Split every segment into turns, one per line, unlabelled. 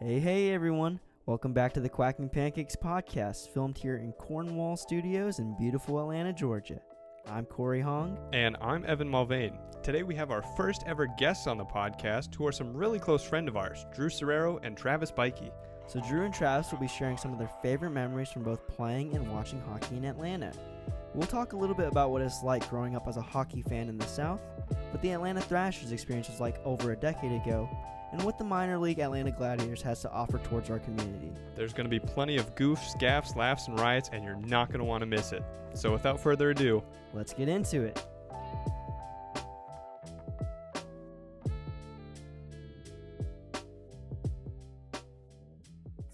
Hey everyone. Welcome back to the Quacking Pancakes Podcast, filmed here in Kornwall Studios in beautiful Atlanta, Georgia. I'm Kory Hoang.
And I'm Evan Mullvain. Today we have our first ever guests on the podcast who are some really close friends of ours, Drew Serrero and Travis Bikey.
So Drew and Travis will be sharing some of their favorite memories from both playing and watching hockey in Atlanta. We'll talk a little bit about what it's like growing up as a hockey fan in the South, what the Atlanta Thrashers experience was like over a decade ago, and what the minor league Atlanta Gladiators has to offer towards our community.
There's going to be plenty of goofs, gaffes, laughs, and riots, and you're not going to want to miss it. So without further ado,
let's get into it.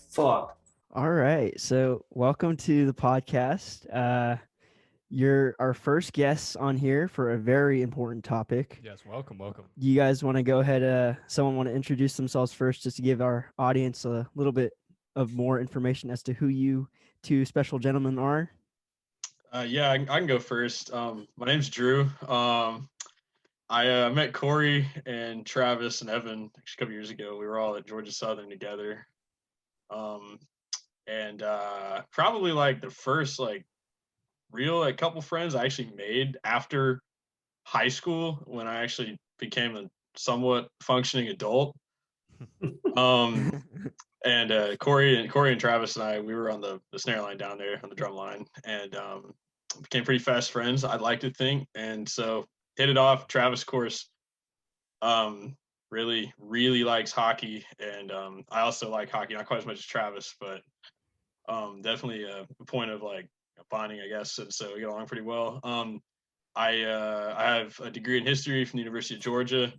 Fuck.
All right, so welcome to the podcast. You're our first guests on here for a very important topic.
yes, welcome.
You guys want to go ahead, someone want to introduce themselves first just to give our audience a little bit of more information as to who you two special gentlemen are?
Yeah, I can go first. My name's Drew. I met Kory and Travis and Evan actually a couple years ago. We were all at Georgia Southern together. And probably like the first real couple friends I actually made after high school when I actually became a somewhat functioning adult. And Kory and Travis and I, we were on the snare line down there on the drum line, and became pretty fast friends, I'd like to think. And so hit it off. Travis, of course, really likes hockey, and I also like hockey, not quite as much as Travis, but definitely a point of bonding, I guess, and so we get along pretty well. I have a degree in history from the University of Georgia.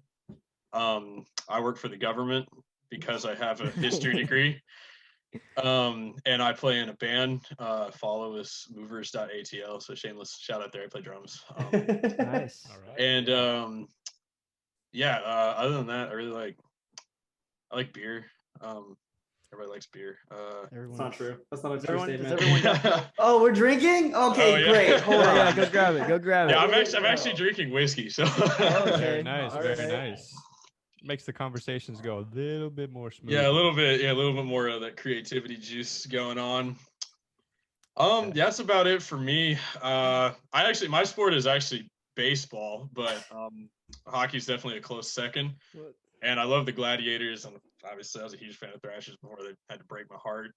I work for the government because I have a history degree. And I play in a band. Follow us, movers.atl. So shameless shout out there. I play drums.
Nice.
All right.
And other than that, I like beer. Everybody likes beer.
That's not true. That's not a true
Everyone,
statement.
does everyone
Oh, we're drinking? Okay,
Oh, yeah.
great. Hold on.
yeah, go grab it.
Yeah, I'm actually drinking whiskey. So
Okay.
Very nice,
All
very
right.
nice. Makes the conversations go a little bit more smooth.
yeah, a little bit more of that creativity juice going on. That's about it for me. My sport is actually baseball, but hockey's definitely a close second. And I love the Gladiators, and obviously I was a huge fan of Thrashers before they had to break my heart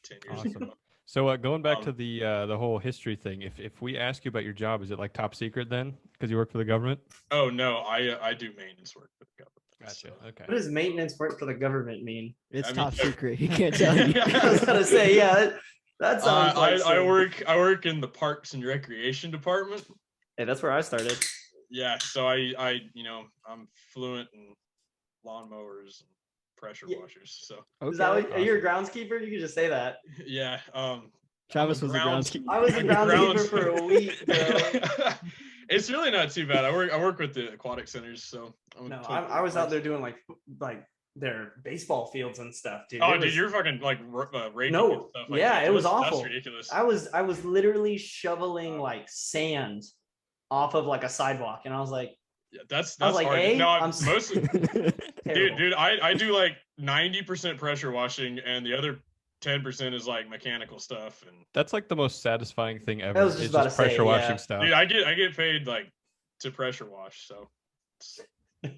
10 years
Awesome.
ago.
So going back to the whole history thing, if we ask you about your job, is it like top secret then? Because you work for the government?
Oh no, I do maintenance work for the government.
Gotcha.
So.
Okay.
What does maintenance work for the government mean?
It's
I mean,
top secret. He can't tell you.
I was gonna say, yeah, that sounds like
I work in the Parks and Recreation Department.
Hey, that's where I started.
Yeah, so I'm fluent in lawnmowers and pressure washers. So
Is that what,
Okay.
are you a groundskeeper? You could just say that.
yeah,
Travis was the groundskeeper.
I was a groundskeeper for a week, bro.
It's really not too bad. I work with the aquatic centers, so
I was out there doing like their baseball fields and stuff, dude.
Oh,
It
dude,
was-
you're fucking raking
No,
and stuff.
yeah, it was
That's
awful.
ridiculous.
I was literally shoveling like sand off of like a sidewalk, and I was like,
Yeah, that's
I was like,
hard.
A,
No,
I'm
mostly,
terrible.
dude, I do like 90% pressure washing, and the other 10% is like mechanical stuff. And
That's like the most satisfying thing ever.
I was just
It's
about to say,
pressure washing
yeah.
stuff.
dude, I get paid like to pressure wash, so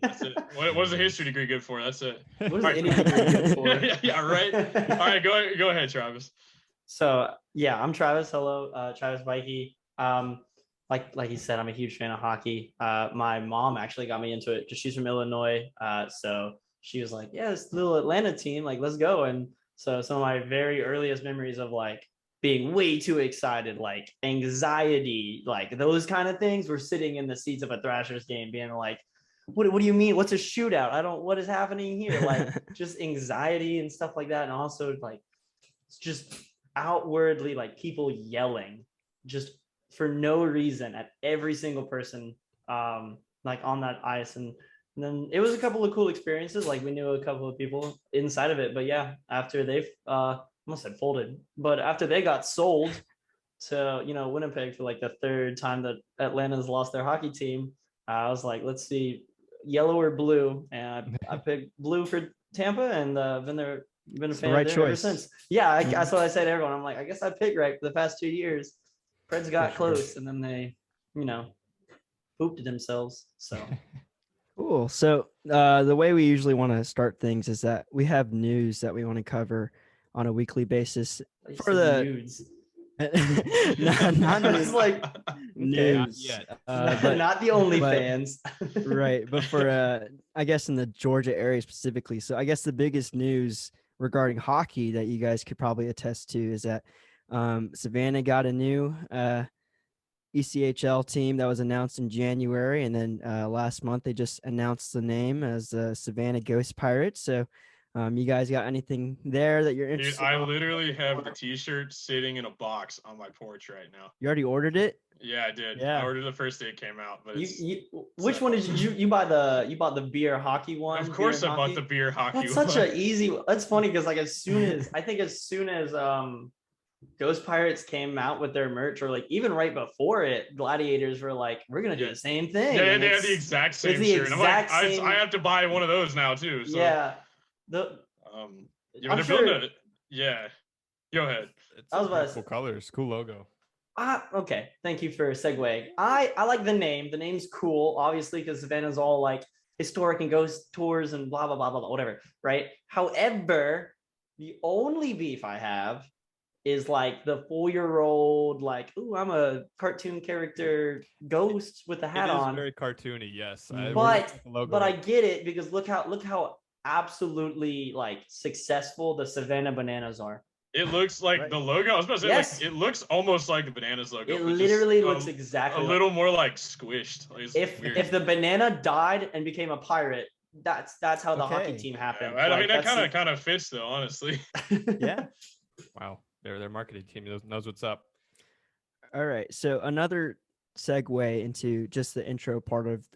that's it. What is a history degree good for? That's it.
What is any degree good for?
yeah, right. All right, go ahead, Travis.
So yeah, I'm Travis. Hello, Travis Bikey. Like you said, I'm a huge fan of hockey. My mom actually got me into it because she's from Illinois. So she was like, "Yeah, this little Atlanta team, like, let's go." And so some of my very earliest memories of like being way too excited, like anxiety, like those kind of things, were sitting in the seats of a Thrashers game, being like, "What do you mean? What's a shootout? What is happening here?" Like just anxiety and stuff like that, and also like just outwardly like people yelling just for no reason at every single person like on that ice. And then it was a couple of cool experiences. Like we knew a couple of people inside of it, but yeah, after they've almost said folded, but after they got sold to Winnipeg for like the third time that Atlanta's lost their hockey team, I was like, let's see, yellow or blue, and I picked blue for Tampa, and been there I've been a
It's the
fan
right
of them ever
choice.
since. Yeah,
Mhm.
that's what I say to everyone. I'm like, I guess I picked right for the past 2 years. Preds got
sure.
close, and then they, pooped themselves. So
Cool. So the way we usually want to start things is that we have news that we want to cover on a weekly basis
you
for
said
the
nudes.
not
I was like, okay,
news,
yet.
but
not the OnlyFans.
right, but for I guess in the Georgia area specifically. So I guess the biggest news regarding hockey that you guys could probably attest to is that Savannah got a new ECHL team that was announced in January, and then last month they just announced the name as the Savannah Ghost Pirates. So you guys got anything there that you're
Dude,
interested
I
in?
literally have the T-shirt sitting in a box on my porch right now.
You already ordered it?
Yeah, I did.
Yeah.
I ordered the first day it came out, but it's
Which one did you buy you bought the beer hockey one?
of course
beer
I
hockey?
bought the beer hockey
That's
one.
such an easy. That's funny because like as soon as Ghost Pirates came out with their merch, or like even right before it, Gladiators were like, we're gonna do the same thing.
Yeah,
and
they had the exact same
the
shirt.
exact
I'm like,
same-
I have to buy one of those now too. So
Yeah.
yeah,
I'm
but they're
sure-
building it. Yeah. Go ahead.
It's
I was
some
about to
cool
say-
colors, cool logo.
Okay, thank you for segueing. I like the name. The name's cool, obviously, because Savannah's all like historic and ghost tours and blah blah blah blah, whatever, right? However, the only beef I have is like the 4-year-old, like, ooh, I'm a cartoon character ghost with a hat
It is
on.
very cartoony, yes.
Mhm.
But I get it because look how absolutely like successful the Savannah Bananas are.
It looks like
Right.
the logo. I was about to say,
Yes.
like, it looks almost like the Bananas logo.
It
but just
literally looks exactly
a
like-
little more like squished. Like, it's weird.
If the banana died and became a pirate, that's how the hockey
Okay.
team
Yeah,
happened.
I mean,
Like,
that
that's
kind of fits though, honestly.
Yeah.
Wow, their marketing team knows what's up.
All right. So another segue into just the intro part of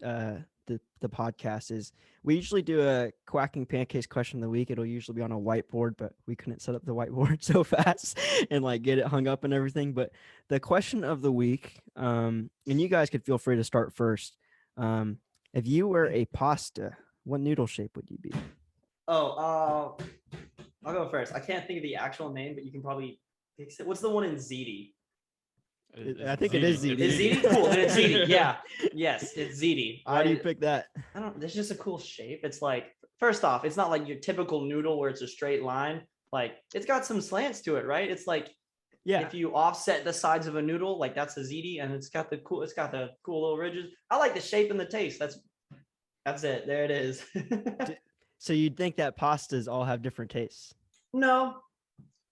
the podcast is we usually do a Quacking Pancakes question of the week. It'll usually be on a whiteboard, but we couldn't set up the whiteboard so fast and like get it hung up and everything. But the question of the week, and you guys could feel free to start first. If you were a pasta, what noodle shape would you be?
I'll go first. I can't think of the actual name, but you can probably fix it. What's the one in ZD?
I think it is ZD.
Is ZD cool? Then it's ZD. Yeah. Yes, it's ZD.
Why do you pick that?
I don't. It's just a cool shape. It's like, first off, it's not like your typical noodle where it's a straight line. Like, it's got some slants to it, right? It's like,
Yeah.
if you offset the sides of a noodle, like that's a ZD, and it's got the cool little ridges. I like the shape and the taste. That's it. There it is.
So you'd think that pastas all have different tastes?
No,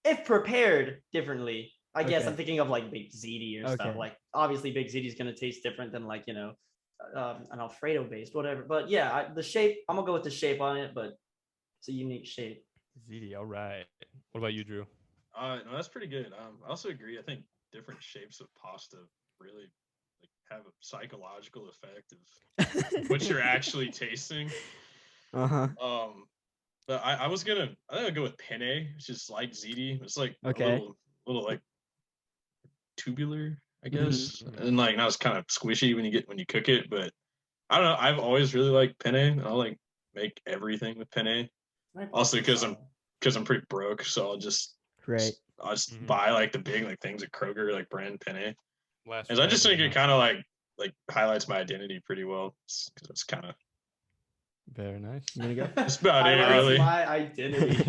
if prepared differently. I guess
Okay.
I'm thinking of like Big ZD or stuff.
Okay.
Like, obviously Big ZD is going to taste different than like, an Alfredo based, whatever. But yeah, the shape, I'm gonna go with the shape on it, but it's a unique shape.
ZD, all right. What about you, Drew?
No, that's pretty good. I also agree. I think different shapes of pasta really like have a psychological effect of what you're actually tasting.
Uh-huh.
But I think I'd go with penne, which is like ZD. It's like
Okay.
a little like tubular, I
Mhm.
guess, and like not as kind of squishy when you cook it. But I don't know. I've always really liked penne, and I'll like make everything with penne. Also, because I'm pretty broke, so I'll just
Right.
buy like the big like things at Kroger, like brand penne.
Last
And I just think
Friday,
it kind of like highlights my identity pretty well. Because it's kind of
very nice.
You gonna go?
that's about it,
Highlights
really.
my identity.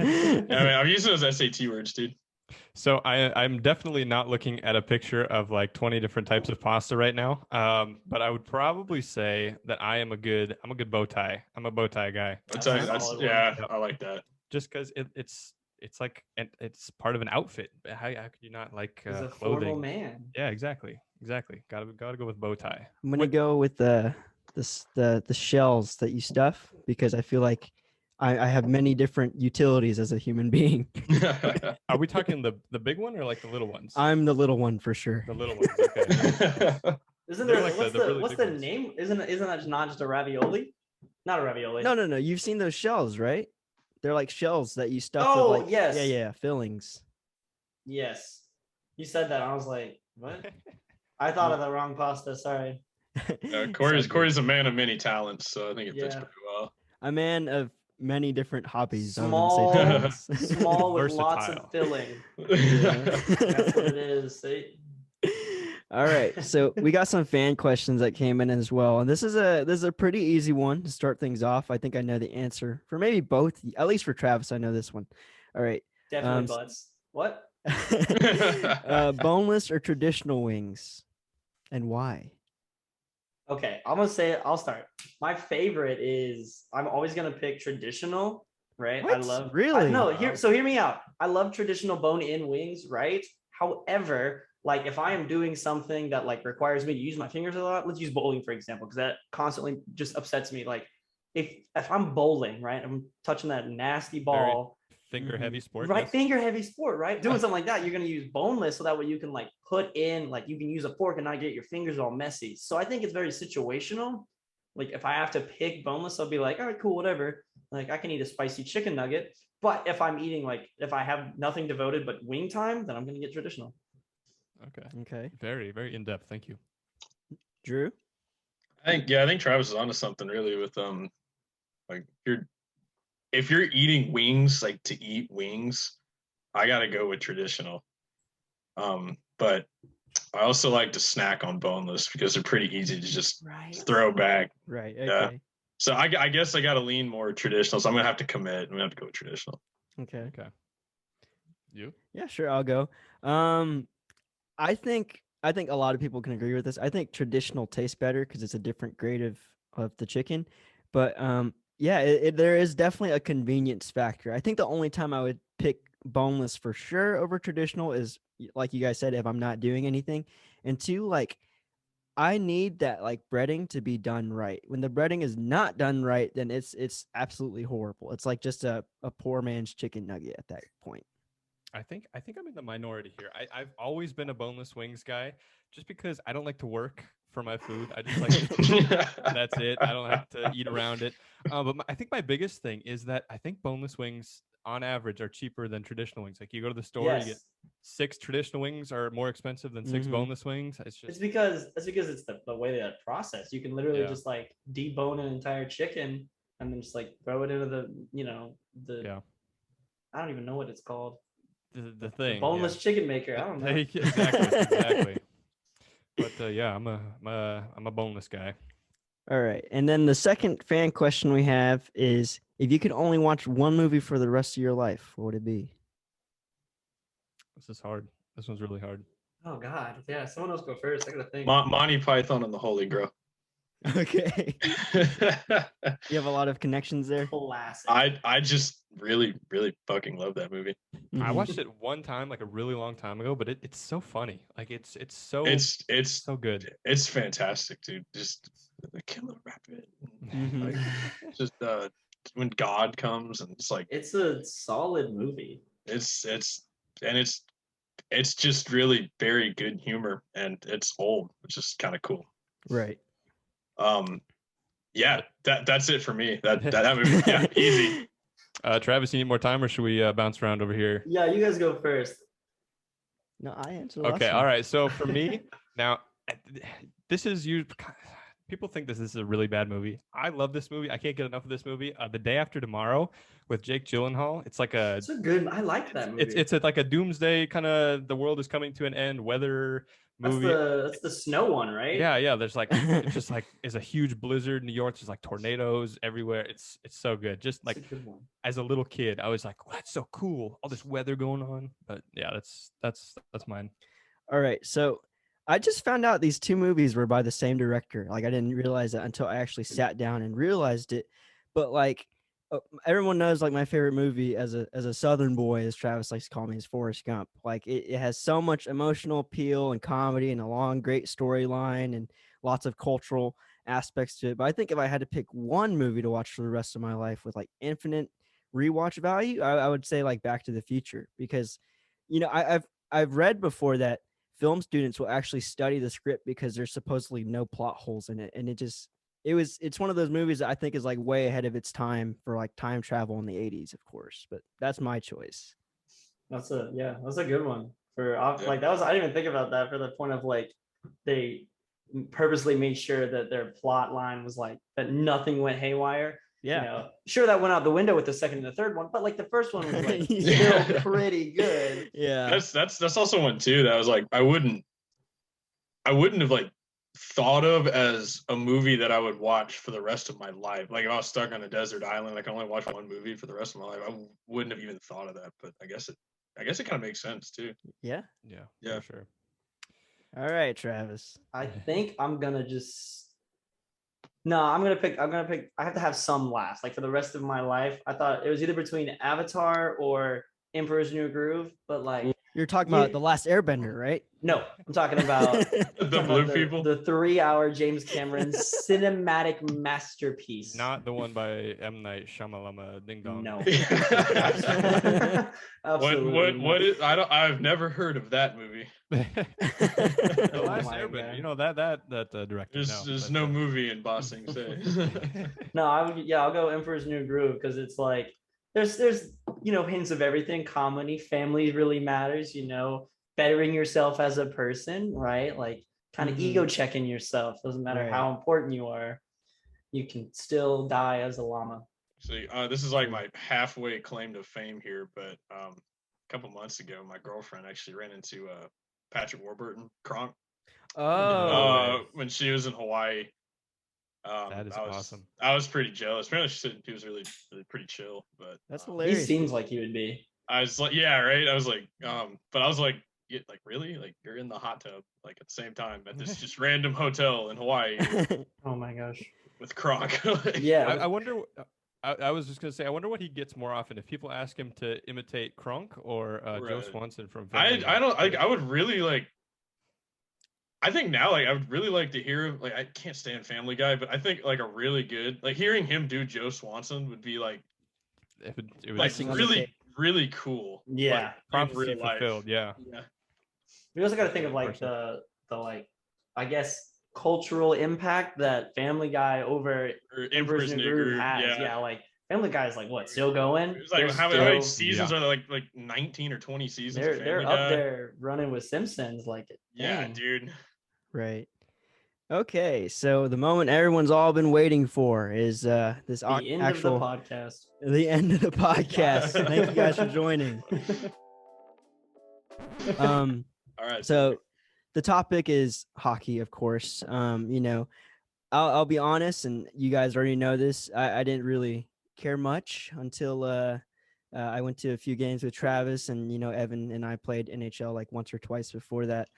I mean, I'm using those SAT words, dude.
So I'm definitely not looking at a picture of like 20 different types of pasta right now. But I would probably say that I'm a good bow tie. I'm a bow tie guy.
That's
That's a solid one.
yeah,
Yep.
I like that.
Just because it's like it's part of an outfit. How could you not like
He's a
clothing?
formal man.
Yeah, exactly. Gotta go with bow tie.
I'm gonna go with the shells that you stuff because I feel like I have many different utilities as a human being.
Are we talking the big one or like the little ones?
I'm the little one for sure.
The little ones. Okay.
Isn't
They're
there
like
what's
the
the
really
what's
big
the
ones.
name? Isn't that not just a ravioli? Not a ravioli.
No. You've seen those shells, right? They're like shells that you stuff
Oh,
with like
yes.
yeah, fillings.
Yes. You said that. I was like, what? I thought of the wrong pasta. Sorry.
Kory's a man of many talents, so I think it fits
Yeah.
pretty well.
A man of many different hobbies.
Small,
I wouldn't say titles.
small with lots
Versatile.
of filling.
Yeah.
That's what it is. See?
All right, so we got some fan questions that came in as well, and this is a pretty easy one to start things off. I think I know the answer for maybe both, at least for Travis. I know this one. All right,
Definitely butts. What?
boneless or traditional wings, and why?
Okay, I'm gonna say it. I'll start. My favorite is I'm always gonna pick traditional, right? I
What?
love
Really?
no, hear me out. I love traditional bone-in wings, right? However, like if I am doing something that like requires me to use my fingers a lot, let's use bowling for example, because that constantly just upsets me. Like if I'm bowling, right, I'm touching that nasty ball.
Finger heavy sport.
Right,
yes.
finger heavy sport, right? Doing something like that, you're gonna use boneless so that way you can like put in, like you can use a fork and not get your fingers all messy. So I think it's very situational. Like if I have to pick boneless, I'll be like, all right, cool, whatever. Like I can eat a spicy chicken nugget. But if I'm eating like if I have nothing devoted but wing time, then I'm gonna get traditional.
Okay.
Very, very in depth. Thank you.
Drew?
I think Travis is onto something really with like if you're eating wings, like to eat wings, I gotta go with traditional. But I also like to snack on boneless because they're pretty easy to just throw back.
Right.
Yeah.
Okay.
So I guess I gotta lean more traditional. So I'm gonna have to commit. I'm gonna have to go with traditional.
Okay.
You?
Yeah, sure. I'll go. I think a lot of people can agree with this. I think traditional tastes better because it's a different grade of the chicken. But yeah, there is definitely a convenience factor. I think the only time I would pick boneless for sure over traditional is like you guys said, if I'm not doing anything, and two, like I need that like breading to be done right. When the breading is not done right, then it's absolutely horrible. It's like just a poor man's chicken nugget at that point.
I think I'm in the minority here. I've always been a boneless wings guy, just because I don't like to work for my food. I just like that's it. I don't have to eat around it. But I think my biggest thing is that I think boneless wings on average are cheaper than traditional wings. Like you go to the store, you get 6 traditional wings are more expensive than 6 boneless wings.
It's because it's the way that process. You can literally just like debone an entire chicken and then just like throw it into the I don't even know what it's called.
The thing,
the boneless chicken maker. I don't know.
exactly. But yeah, I'm a boneless guy.
All right. And then the second fan question we have is if you could only watch one movie for the rest of your life, what would it be?
This is hard. This one's really hard.
Oh God. Yeah, someone else go first. I gotta think.
Monty Python and the Holy Grail.
Okay. You have a lot of connections there.
Classic.
I just really, really fucking love that movie.
I watched it one time, like a really long time ago, but it's so funny. Like it's so good.
It's fantastic, dude. Just the killer rabbit. Like, just when God comes and it's like
it's a solid movie.
It's just really very good humor, and it's old, which is kind of cool.
Right.
Yeah, that's it for me. That movie, yeah, easy.
Travis, you need more time, or should we bounce around over here?
Yeah, you guys go first.
No, I answered.
Okay, all right. So for me, now this is you. People think this is a really bad movie. I love this movie. I can't get enough of this movie. The Day After Tomorrow with Jake Gyllenhaal. It's like
it's a good. I like that movie.
It's like a doomsday kind of the world is coming to an end weather movie.
That's the snow one, right?
Yeah. There's like it's just like it's a huge blizzard in New York. There's like tornadoes everywhere. It's so good. Just like as a little kid, I was like, oh, that's so cool. All this weather going on. But yeah, that's mine.
All right. So I just found out these two movies were by the same director. Like I didn't realize that until I actually sat down and realized it. But like everyone knows, like my favorite movie as a Southern boy, as Travis likes to call me, is Forrest Gump. Like it has so much emotional appeal and comedy and a long, great storyline and lots of cultural aspects to it. But I think if I had to pick one movie to watch for the rest of my life with like infinite rewatch value, I would say like Back to the Future, because I've read before that film students will actually study the script because there's supposedly no plot holes in it. And it's one of those movies that I think is like way ahead of its time for like time travel in the 80s, of course, but that's my choice.
That's a good one like that was, I didn't even think about that for the point of like, they purposely made sure that their plot line was like that nothing went haywire.
Yeah.
You know, sure that went out the window with the second and the third one, but like the first one was like
Yeah.
still pretty good.
Yeah.
That's also one too that I was like I wouldn't have like thought of as a movie that I would watch for the rest of my life. Like if I was stuck on a desert island, I can only watch one movie for the rest of my life. I wouldn't have even thought of that, but I guess it kind of makes sense too.
Yeah.
For sure.
All right, Travis.
I think I'm gonna just no, I'm gonna pick I have to have some last. Like for the rest of my life. I thought it was either between Avatar or Emperor's New Groove, but like
You're talking about The Last Airbender, right?
no, I'm talking about
The blue people.
the 3-hour James Cameron cinematic masterpiece.
Not the one by M. Night Shyamalan. Ding dong.
No.
What is I've never heard of that movie.
The Last
my
Airbender.
God.
You know that director.
There's no movie in Ba Sing Se.
No, I'll go Emperor's New Groove because it's like there's hints of everything. Comedy, family really matters, bettering yourself as a person, right? Like kind of ego checking yourself. Doesn't matter how important you are, you can still die as a llama.
See, this is like my halfway claim to fame here, but a couple months ago, my girlfriend actually ran into Patrick Warburton, Kronk. When she was in Hawaii.
That is awesome.
I was pretty jealous. Apparently, she said he was really, really pretty chill. But
that's hilarious.
He seems like he would be.
I was like, yeah, right. I was like, but I was like, yeah, like really, like you're in the hot tub, like at the same time at this just random hotel in Hawaii.
Oh my gosh.
With Kronk.
Yeah, I wonder. I was just gonna say, I wonder what he gets more often. If people ask him to imitate Kronk or Joe Swanson from.
I don't. I would really like. I think now, like, I would really like to hear. Like, I can't stand Family Guy, but I think like a really good, like, hearing him do Joe Swanson would be like,
it would
like really, really cool.
Yeah,
like,
prophecy fulfilled. Yeah.
We also got to think of like the like, I guess, cultural impact that Family Guy over Emperor's New Groove has. Yeah, like Family Guy is like what, still going?
It's like how many seasons are there? Like 19 or 20 seasons.
They're up there running with Simpsons. Like,
yeah, dude.
Right. Okay, so the moment everyone's all been waiting for is this
the end of the podcast.
The end of the podcast. Thank you guys for joining.
All right.
So the topic is hockey, of course. I'll be honest, and you guys already know this. I didn't really care much until I went to a few games with Travis, and Evan and I played NHL like once or twice before that.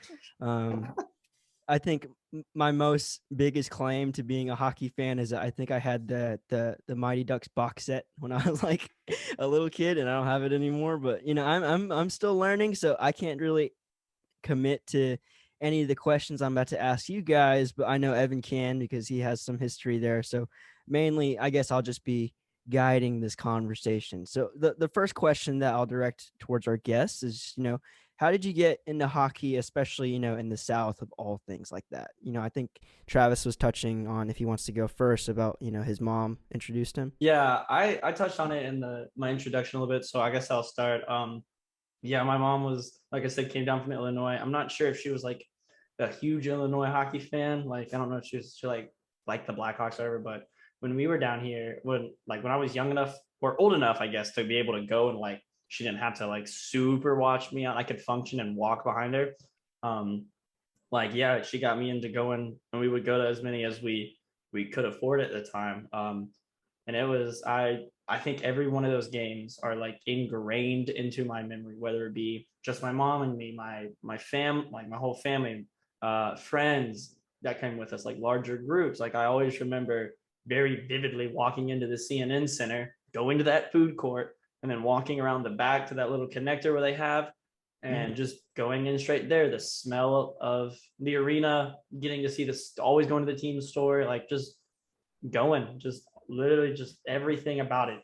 I think my biggest claim to being a hockey fan is that I think I had the Mighty Ducks box set when I was like a little kid, and I don't have it anymore. But I'm still learning, so I can't really commit to any of the questions I'm about to ask you guys. But I know Evan can because he has some history there. So mainly, I guess I'll just be guiding this conversation. So the first question that I'll direct towards our guests is, how did you get into hockey, especially, in the South of all things like that? I think Travis was touching on, if he wants to go first, about, his mom introduced him.
Yeah, I touched on it in my introduction a little bit. So I guess I'll start. Yeah, my mom was, like I said, came down from Illinois. I'm not sure if she was like a huge Illinois hockey fan. Like, I don't know if she like the Blackhawks or whatever, but when we were down here, when I was young enough or old enough, I guess, to be able to go and like, she didn't have to like super watch me. I could function and walk behind her. She got me into going, and we would go to as many as we could afford at the time. And it was, I think every one of those games are like ingrained into my memory, whether it be just my mom and me, my whole family, friends that came with us, like larger groups. Like I always remember very vividly walking into the CNN Center, going to that food court, and then walking around the back to that little connector where they have, and just going in straight there. The smell of the arena, getting to see this, always going to the team store, like just going, just literally just everything about it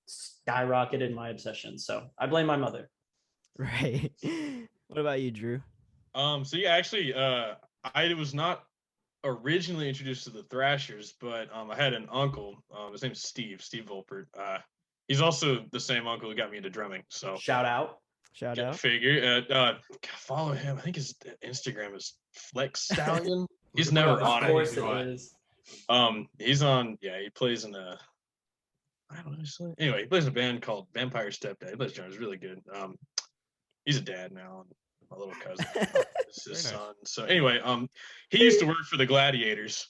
skyrocketed my obsession. So I blame my mother.
Right. What about you, Drew?
So yeah, actually, I was not originally introduced to the Thrashers, but I had an uncle. His name's Steve Volpert. He's also the same uncle who got me into drumming. So
shout out.
Figure. Follow him. I think his Instagram is Flex Stallion. He's never on it.
Of course it is.
He's on. Yeah, he plays in I don't know. Anyway, he plays in a band called Vampire Stepdad. He plays drums, really good. He's a dad now, and my little cousin is his
Very nice.
son. So anyway, he used to work for the Gladiators,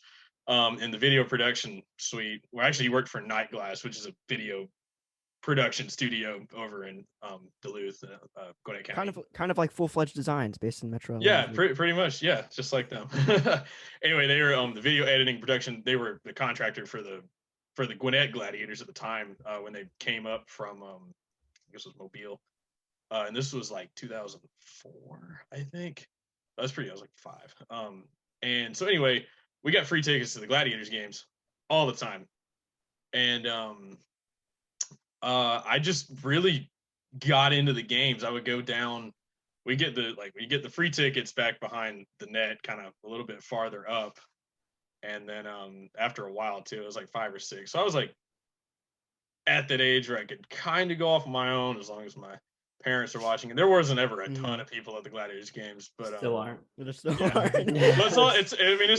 in the video production suite. Well, actually, he worked for Night Glass, which is a video production studio over in Duluth, Gwinnett County.
Kind of like full-fledged designs based in Metro.
Yeah,
Atlanta.
pretty much. Yeah, just like them. Anyway, they were the video editing production. They were the contractor for the Gwinnett Gladiators at the time, when they came up from I guess it was Mobile. And this was like 2004, I think. I was like 5. And so anyway, we got free tickets to the Gladiators games all the time. And I just really got into the games. I would go down, we get the free tickets back behind the net, kind of a little bit farther up. And then after a while too, it was like 5 or 6. So I was like at that age where I could kind of go off on my own as long as my parents are watching. And there wasn't ever a ton of people at the Gladiators games, but
Still aren't.
There still
yeah.
aren't.
But it's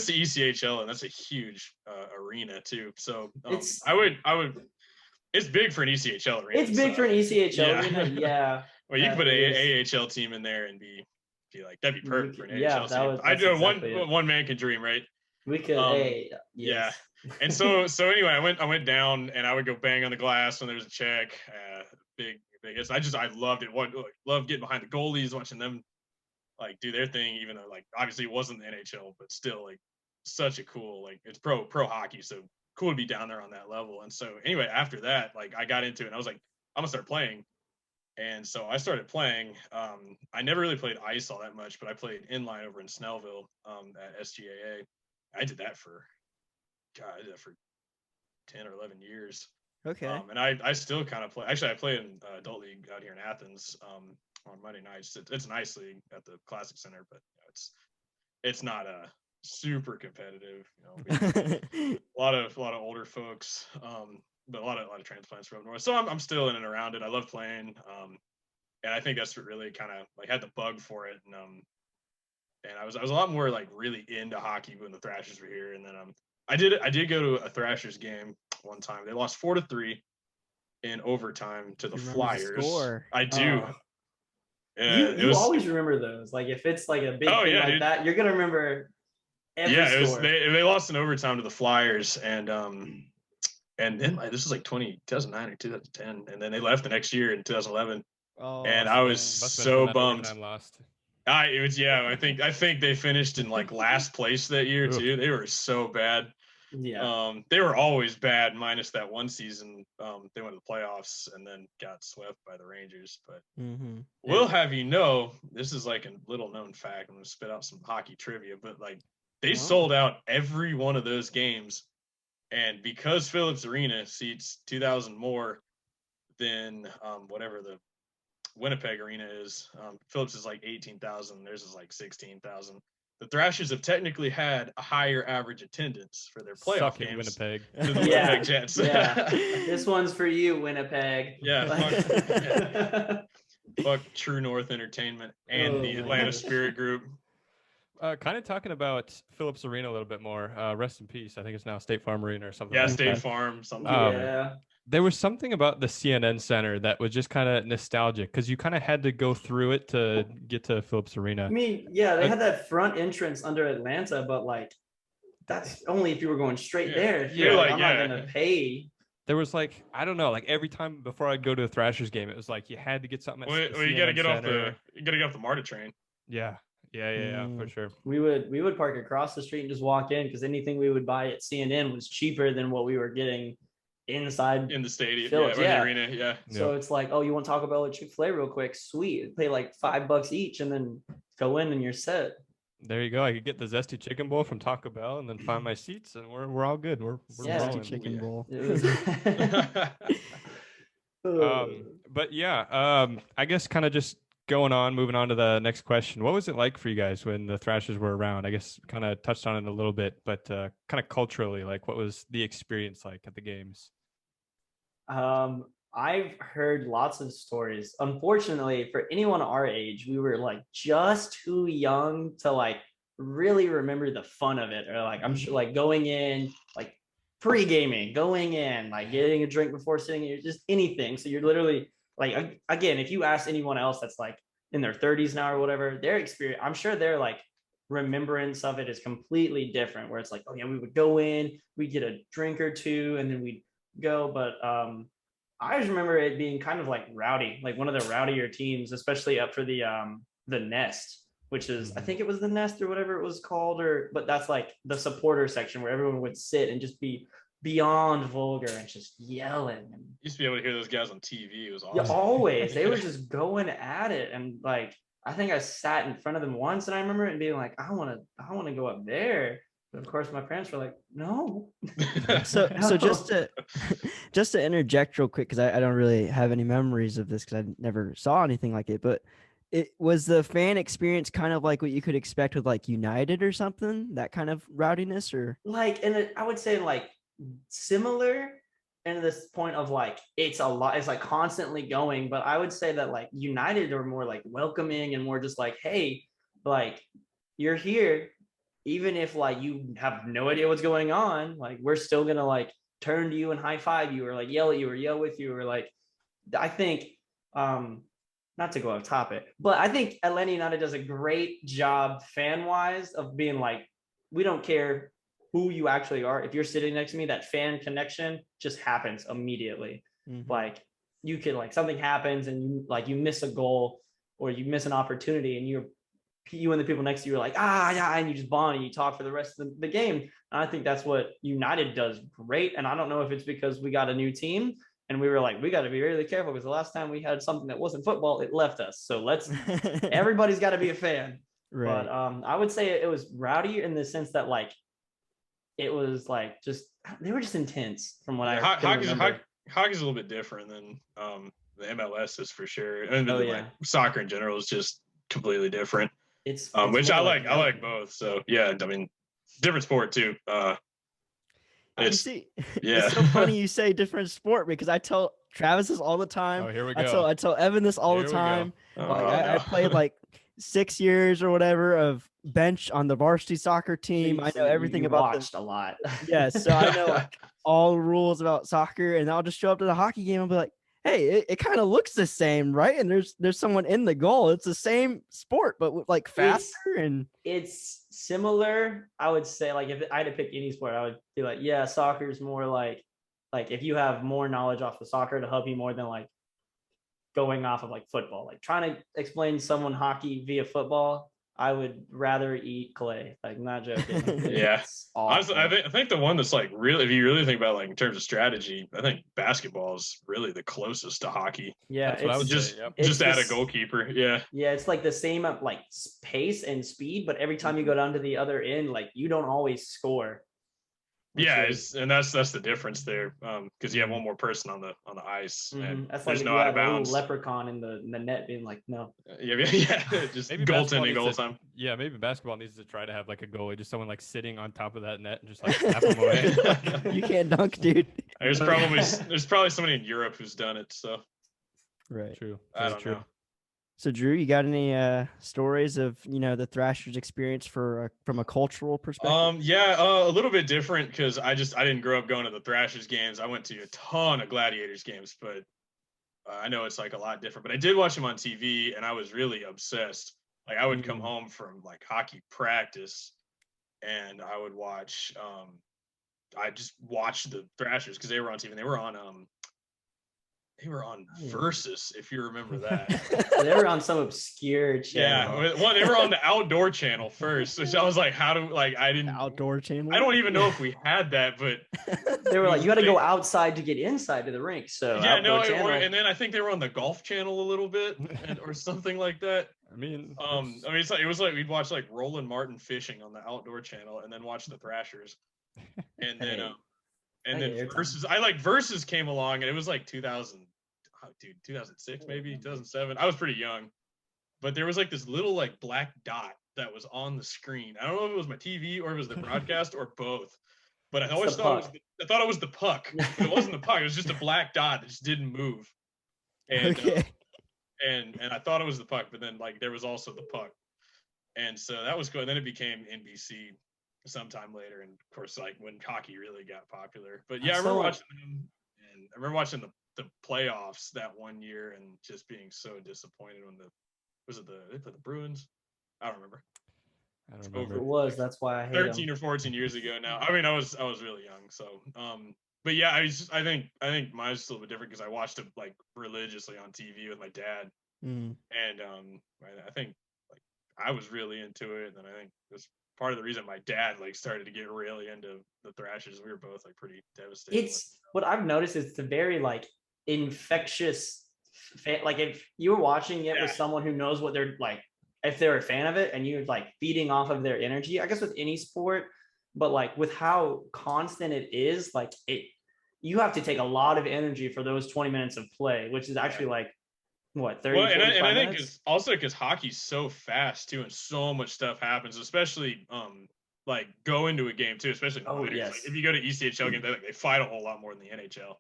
the ECHL, and that's a huge arena too. So I would. It's big for an ECHL arena.
It's big for an ECHL arena. Yeah.
Well, you can put an AHL team in there and be like, that'd be perfect for an AHL team.
I
do
exactly
one man can dream, right?
We could.
Yes.
Yeah.
And so anyway, I went down and I would go bang on the glass when there was a check. Big. I loved it. Loved getting behind the goalies, watching them like do their thing, even though like obviously it wasn't the NHL, but still like such a cool, like it's pro hockey, so cool to be down there on that level. And so anyway, after that, like I got into it and I was like, I'm gonna start playing. And so I started playing. I never really played ice all that much, but I played inline over in Snellville at SGAA. I did that for 10 or 11 years.
Okay.
And I still kind of play. Actually, I play in adult league out here in Athens on Monday nights. It's a nice league at the Classic Center, but it's not super competitive. A lot of older folks, but a lot of transplants from up north. So I'm still in and around it. I love playing, and I think that's what really kind of like had the bug for it. And I was a lot more like really into hockey when the Thrashers were here. And then I did go to a Thrashers game one time. They lost 4-3 in overtime to the Flyers. I do.
You always remember those. Like if it's like a big thing like that, you're gonna remember every score.
They lost in overtime to the Flyers, and then this was like 2009 or 2010, and then they left the next year in 2011. And I was so bummed. I think they finished in like last place that year too. They were so bad.
Yeah.
They were always bad, minus that one season. They went to the playoffs and then got swept by the Rangers. But we'll have you know, this is like a little known fact. I'm gonna spit out some hockey trivia, but like they sold out every one of those games, and because Phillips Arena seats 2,000 more than whatever the Winnipeg Arena is, Phillips is like 18,000. Theirs is like 16,000. The Thrashers have technically had a higher average attendance for their playoff games.
Winnipeg.
Than the Winnipeg Jets.
Yeah. This one's for you, Winnipeg.
Yeah. Fuck True North Entertainment and the Atlanta Spirit Group.
Kind of talking about Phillips Arena a little bit more. Rest in peace. I think it's now State Farm Arena or something.
Yeah,
like
State
that.
Farm. Something.
There was something about the CNN Center that was just kind of nostalgic because you kind of had to go through it to get to Phillips Arena.
I mean, yeah, they had that front entrance under Atlanta, but like that's only if you were going straight there. You're like, I'm not gonna pay.
There was like, I don't know, like every time before I'd go to a Thrashers game, it was like you had to get something.
Well, you gotta get off the MARTA train.
Yeah, for sure.
We would park across the street and just walk in because anything we would buy at CNN was cheaper than what we were getting inside
in the stadium,
the
arena,
So it's like, oh, you want Taco Bell or Chick-fil-A real quick? Sweet, pay like $5 each, and then go in and you're set.
There you go. I could get the zesty chicken bowl from Taco Bell and then find my seats, and we're all good. We're
zesty chicken bowl.
But yeah, I guess kind of just moving on to the next question. What was it like for you guys when the Thrashers were around? I guess kind of touched on it a little bit, but kind of culturally, like what was the experience like at the games?
I've heard lots of stories. Unfortunately, for anyone our age, we were like just too young to like really remember the fun of it. Or like I'm sure like going in, like pre-gaming, going in, like getting a drink before sitting, just anything. So you're literally like, again, if you ask anyone else that's like in their 30s now or whatever, their experience, I'm sure their like remembrance of it is completely different. Where it's like, oh yeah, we would go in, we'd get a drink or two, and then we'd go. But I just remember it being kind of like rowdy, like one of the rowdier teams, especially up for the Nest, which is I think it was the Nest or whatever it was called, but that's like the supporter section where everyone would sit and just be beyond vulgar and just yelling. And
used to be able to hear those guys on TV. It was awesome.
yeah, always they were just going at it, and like I think I sat in front of them once, and I remember it being like, I want to go up there. But of course, my parents were like, "No."
So just to interject real quick, because I don't really have any memories of this because I never saw anything like it. But it was the fan experience kind of like what you could expect with like United or something, that kind of rowdiness, or
Like, and I would say like similar in this point of like it's a lot, it's like constantly going. But I would say that like United are more like welcoming and more just like, hey, like you're here. Even if like you have no idea what's going on, like we're still gonna like turn to you and high five you or like yell at you or yell with you or like I think not to go off topic, but I think Atlanta United does a great job fan wise of being like, we don't care who you actually are. If you're sitting next to me, that fan connection just happens immediately. Like you could like something happens and you miss a goal or you miss an opportunity and you and the people next to you are like, yeah, and you just bond and you talk for the rest of the game. And I think that's what United does great. And I don't know if it's because we got a new team and we were like, we got to be really careful because the last time we had something that wasn't football, it left us. So everybody's got to be a fan.
right.
But I would say it was rowdy in the sense that like, it was like they were just intense from what I
Hockey's
remember.
Hockey's a little bit different than the MLS is for sure. And
Oh,
like
yeah.
soccer in general is just completely different.
It's
Which I
more
like. I like both. So yeah, I mean, different sport too.
You
It's
see,
yeah.
it's so funny you say different sport because I tell Travis this all the time.
Oh, here we go.
I tell Evan this all
Here
the
we go.
time.
Oh,
Like
no.
I played like 6 years or whatever of bench on the varsity soccer team. I know everything
you
about
watched a lot.
Yeah, so I know like all the rules about soccer, and I'll just show up to the hockey game and be like, "Hey, it kind of looks the same, right?" And there's someone in the goal. It's the same sport, but with, like faster and
It's similar. I would say like if I had to pick any sport, I would be like, yeah, soccer is more like if you have more knowledge off the soccer to help you more than like going off of like football, like trying to explain someone hockey via football. I would rather eat clay. Like, not joking.
Yeah.
It's
Honestly,
awful.
I think the one that's like really, if you really think about like in terms of strategy, I think basketball is really the closest to hockey.
Yeah,
That's what I would
Just
say. Yep.
just add a
this-
goalkeeper. Yeah.
Yeah, it's like the same like pace and speed, but every time you go down to the other end, like you don't always score. which
Yeah,
is-
and that's the difference there. Because you have one more person on the ice, and
That's like
there's
if
no
you
out
had
of
a little
bounds.
leprechaun in the all being like, no.
Yeah, just
Maybe basketball
goaltending
needs
all the
to-
time.
Yeah, maybe basketball needs to try to have like a goalie, just someone like sitting on top of that net and just like snap them away.
you can't dunk, dude.
There's probably somebody in Europe who's done it. So
Right.
True.
I
Very
don't
true.
know.
So, Drew, you got any stories of the Thrashers' experience from a cultural perspective?
Yeah, a little bit different because I didn't grow up going to the Thrashers games. I went to a ton of Gladiators games, but I know it's like a lot different. But I did watch them on TV, and I was really obsessed. Like I would come home from like hockey practice, and I would watch. I just watched the Thrashers because they were on TV. And they were on Versus, if you remember that.
They were on some obscure channel.
Yeah, well, they were on the Outdoor Channel first, which I was like, how do I didn't
Outdoor channel.
I don't even know if we had that, but
They were like, you got to go outside to get inside to the rink. So
yeah, no,
Outdoor Channel.
and then I think they were on the Golf Channel a little bit, or something like that.
I mean,
It was like we'd watch like Roland Martin fishing on the Outdoor Channel, and then watch the Thrashers, and then Versus. Versus came along, and it was like 2006 maybe 2007. I was pretty young, but there was like this little like black dot that was on the screen. I don't know if it was my TV or it was the broadcast or both, but I always thought it was the puck. But it wasn't the puck. It was just a black dot that just didn't move. And and I thought it was the puck, but then like there was also the puck, and so that was good. And then it became NBC, sometime later, and of course, like when hockey really got popular. But
I'm
yeah, I
so,
remember
like-
watching them, and I remember watching the playoffs that one year, and just being so disappointed when they played the Bruins. I don't remember.
I don't
Over.
It
remember.
was. That's why I hate
13
him.
or 14 years ago now. I mean, I was really young, so but yeah, I think mine's still a bit different because I watched it like religiously on TV with my dad,
Mm.
and I think like I was really into it, and I think it was part of the reason my dad like started to get really into the Thrashers. We were both like pretty devastated.
It's what I've noticed is it's a very like infectious like if you were watching it with
Yeah.
someone who knows what they're like, if they're a fan of it and you're like feeding off of their energy, I guess with any sport, but like with how constant it is, like you have to take a lot of energy for those 20 minutes of play, which is actually like what 30
Well, and
45
I think
minutes?
it's also because hockey's so fast too, and so much stuff happens, especially like go into a game too, especially in the minors.
Yes.
Like if you go to ECHL games, they fight a whole lot more than the NHL,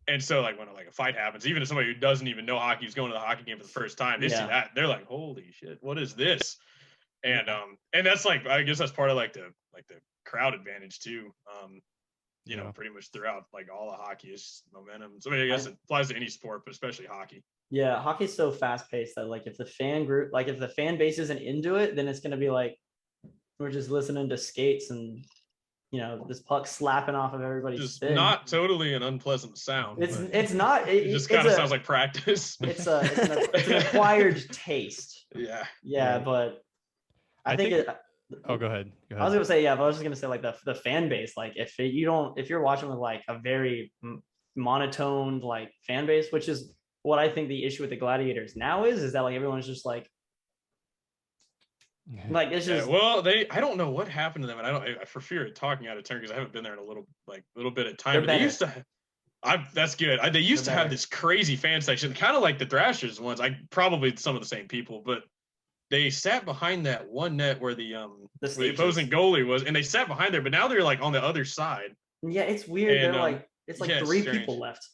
and so like when like a fight happens, even if somebody who doesn't even know hockey is going to the hockey game for the first time, they see that, they're like, holy shit, what is this? And and that's like, I guess that's part of like the crowd advantage too. You know, pretty much throughout like all of hockey is momentum. So I guess it applies to any sport, but especially hockey.
Yeah, hockey's so fast paced that like if the fan base isn't into it, then it's gonna be like we're just listening to skates and this puck slapping off of everybody's
Just
spin.
not totally an unpleasant sound.
It's not.
It just kind of sounds like practice.
It's an acquired taste.
Yeah.
Yeah, but I think
Oh, go ahead.
I was gonna say, yeah, but I was just gonna say like the fan base, like if you're watching with like a very monotone like fan base, which is what I think the issue with the Gladiators now is that like everyone's just like it's just
well, I don't know what happened to them, and I for fear of talking out of turn because I haven't been there in a little bit of time. But they used to. That's good. They used to have this crazy fan section, kind of like the Thrashers ones. Probably some of the same people, but they sat behind that one net where the opposing goalie was, and they sat behind there. But now they're like on the other side.
Yeah, it's weird.
And,
they're like it's like three people left.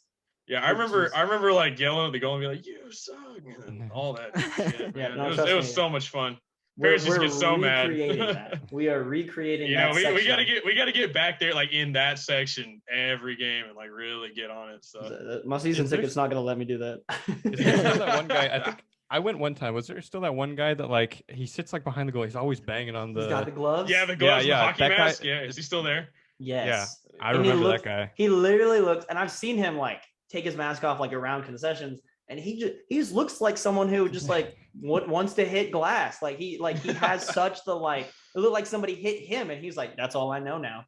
Yeah, I remember like yelling at the goal and be like, "You suck," and all that shit.
Yeah,
man. It was so much fun. Parents
We're
just get so mad.
That. We are recreating.
You know, we gotta get back there like in that section every game and like really get on it. So
my season ticket's not gonna let me do that.
Is there still that one guy? I think I went one time. Was there still that one guy that like he sits like behind the goal? He's always banging on the.
He's got the gloves.
Yeah, the gloves.
Yeah,
the hockey
that
mask.
guy,
Yeah, is he still there?
Yes.
Yeah, I remember that guy.
He literally looks, and I've seen him like take his mask off like around concessions, and he just looks like someone who just like wants to hit glass. Like he has such the like it looked like somebody hit him, and he's like, that's all I know now.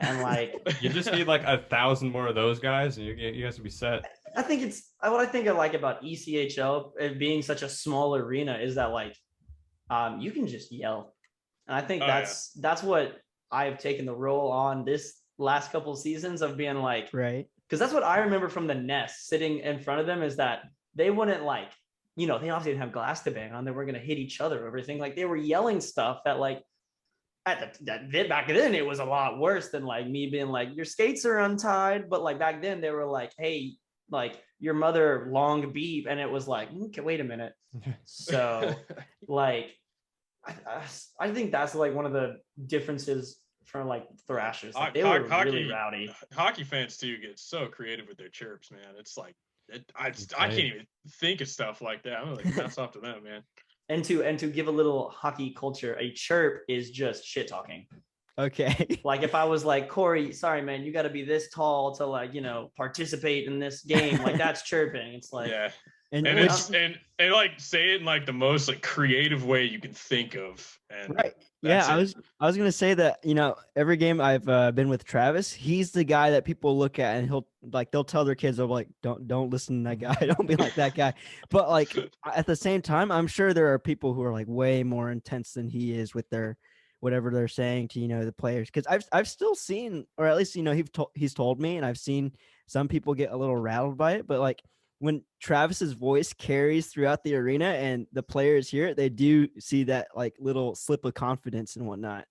And like
you just need like 1,000 more of those guys, and you guys will be set.
I think it's what I think I like about ECHL it being such a small arena is that like you can just yell, and I think that's what I've taken the role on this last couple of seasons of being like
right.
Because that's what I remember from the Nest sitting in front of them is that they wouldn't like, they obviously didn't have glass to bang on. They weren't going to hit each other or everything. Like they were yelling stuff that like back then it was a lot worse than like me being like, your skates are untied. But like back then they were like, hey, like your mother long beep. And it was like, okay, wait a minute. So like, I think that's like one of the differences from like Thrashers. Like, they were really rowdy.
Hockey fans too get so creative with their chirps, man. It's like I can't even think of stuff like that. I'm like, hats off to them, man.
And to give a little hockey culture, a chirp is just shit talking.
Okay.
Like if I was like, Kory, sorry man, you got to be this tall to like participate in this game. Like that's chirping. It's like
And like say it in like the most like creative way you can think of. And
right. Yeah, I was gonna say that every game I've been with Travis, he's the guy that people look at and they'll tell their kids, they're like, don't listen to that guy, don't be like that guy. But like at the same time, I'm sure there are people who are like way more intense than he is with their whatever they're saying to the players. Because I've still seen, or at least he's told me, and I've seen some people get a little rattled by it, but like when Travis's voice carries throughout the arena and the players hear it, they do see that like little slip of confidence and whatnot.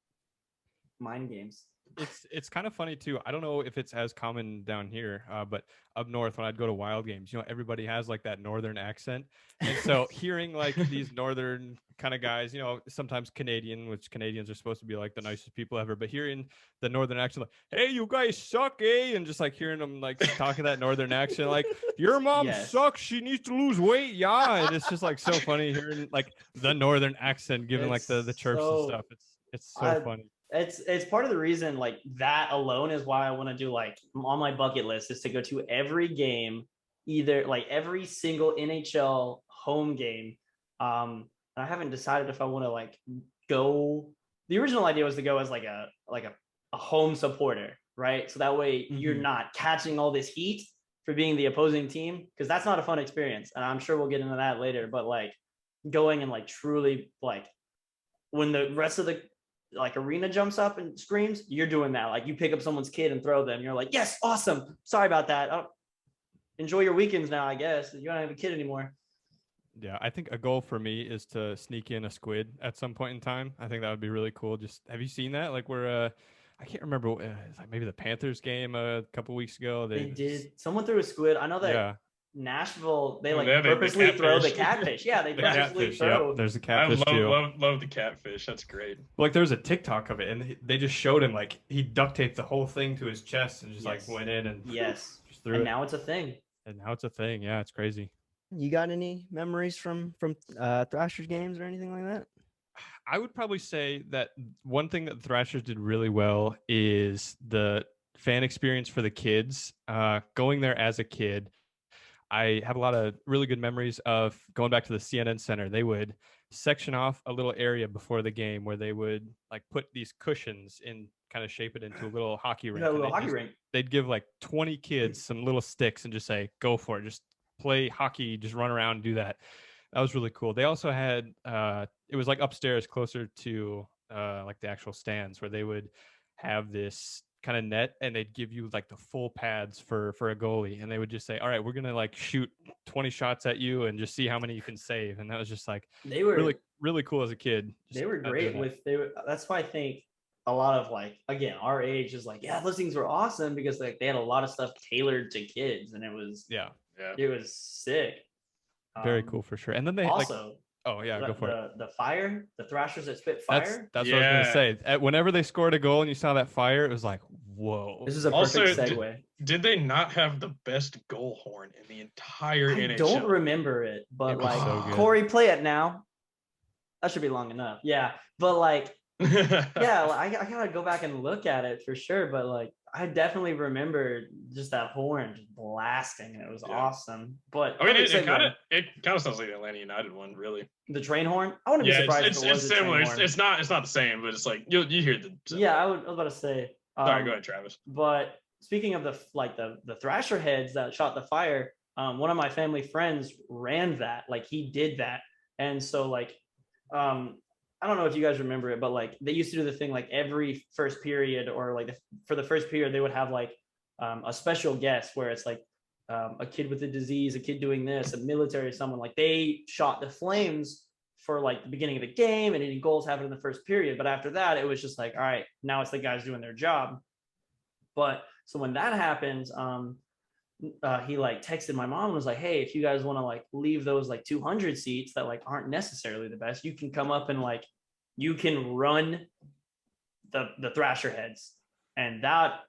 Mind games.
it's kind of funny too. I don't know if it's as common down here, but up north when I'd go to Wild Games, everybody has like that northern accent, and so hearing like these northern kind of guys, sometimes Canadian, which Canadians are supposed to be like the nicest people ever, but hearing the northern accent, like, "Hey, you guys suck, eh?" and just like hearing them like talking that northern accent, like, "Your mom
Yes.
sucks, she needs to lose weight, yeah," and it's just like so funny hearing like the northern accent, giving like the chirps and stuff. It's so funny.
It's part of the reason, like, that alone is why I want to do, like, on my bucket list is to go to every game, either like every single NHL home game. I haven't decided if I want to like go. The original idea was to go as like a home supporter, right? So that way you're not catching all this heat for being the opposing team, because that's not a fun experience. And I'm sure we'll get into that later. But like going and like truly like when the rest of the like arena jumps up and screams, you're doing that. Like you pick up someone's kid and throw them. You're like, yes, awesome. Sorry about that. Enjoy your weekends now, I guess. You don't have a kid anymore.
Yeah, I think a goal for me is to sneak in a squid at some point in time. I think that would be really cool. Just have you seen that? Like where I can't remember. It's like maybe the Panthers game a couple weeks ago.
They did. Someone threw a squid. I know that.
Yeah.
Nashville, they purposely throw the catfish. Yeah, they purposely throw.
Yep, there's the catfish
love the catfish. That's great.
Like there's a TikTok of it, and they just showed him like he duct taped the whole thing to his chest and just like went in and
just
threw
and
it.
now it's a thing.
And now it's a thing. Yeah, it's crazy.
You got any memories from Thrashers games or anything like that?
I would probably say that one thing that the Thrashers did really well is the fan experience for the kids. Going there as a kid, I have a lot of really good memories of going back to the CNN Center. They would section off a little area before the game where they would like put these cushions and kind of shape it into a little hockey rink.
Yeah, a little hockey rink.
They'd give like 20 kids some little sticks and just say, "Go for it. Just play hockey. Just run around and do that." That was really cool. They also had it was like upstairs closer to like the actual stands where they would have this kind of net, and they'd give you like the full pads for a goalie, and they would just say, "All right, we're gonna like shoot 20 shots at you and just see how many you can save." And that was just like
they were
really cool as a kid.
They were great that's why I think a lot of like, again, our age is like, yeah, those things were awesome because like they had a lot of stuff tailored to kids, and it was it was sick.
Very cool for sure. And then they
also
go for it.
The fire, the Thrashers that spit fire.
That's what I was gonna say. Whenever they scored a goal and you saw that fire, it was like, whoa.
This is a perfect segue.
Did they not have the best goal horn in the entire NHL?
I don't remember it, but like
so
Kory, play it now. That should be long enough. Yeah, but like, I gotta go back and look at it for sure. But like, I definitely remember just that horn just blasting. It was awesome. But
I mean, it kind of sounds like the Atlanta United one, really.
The train horn. I wouldn't be surprised if it was
similar. It's not the same, but it's like you hear the.
Yeah, I was about to say.
All right, go ahead, Travis.
But speaking of the Thrasher heads that shot the fire, one of my family friends ran that. Like he did that, and so like, I don't know if you guys remember it, but like they used to do the thing like every first period, or like for the first period they would have like a special guest where it's like a kid with a disease, a kid doing this, a military someone. Like they shot the flames for like the beginning of the game, and any goals happened in the first period. But after that, it was just like, all right, now it's the guys doing their job. But so when that happened, he like texted my mom and was like, hey, if you guys want to like leave those like 200 seats that like aren't necessarily the best, you can come up and like you can run the Thrasher heads. And that,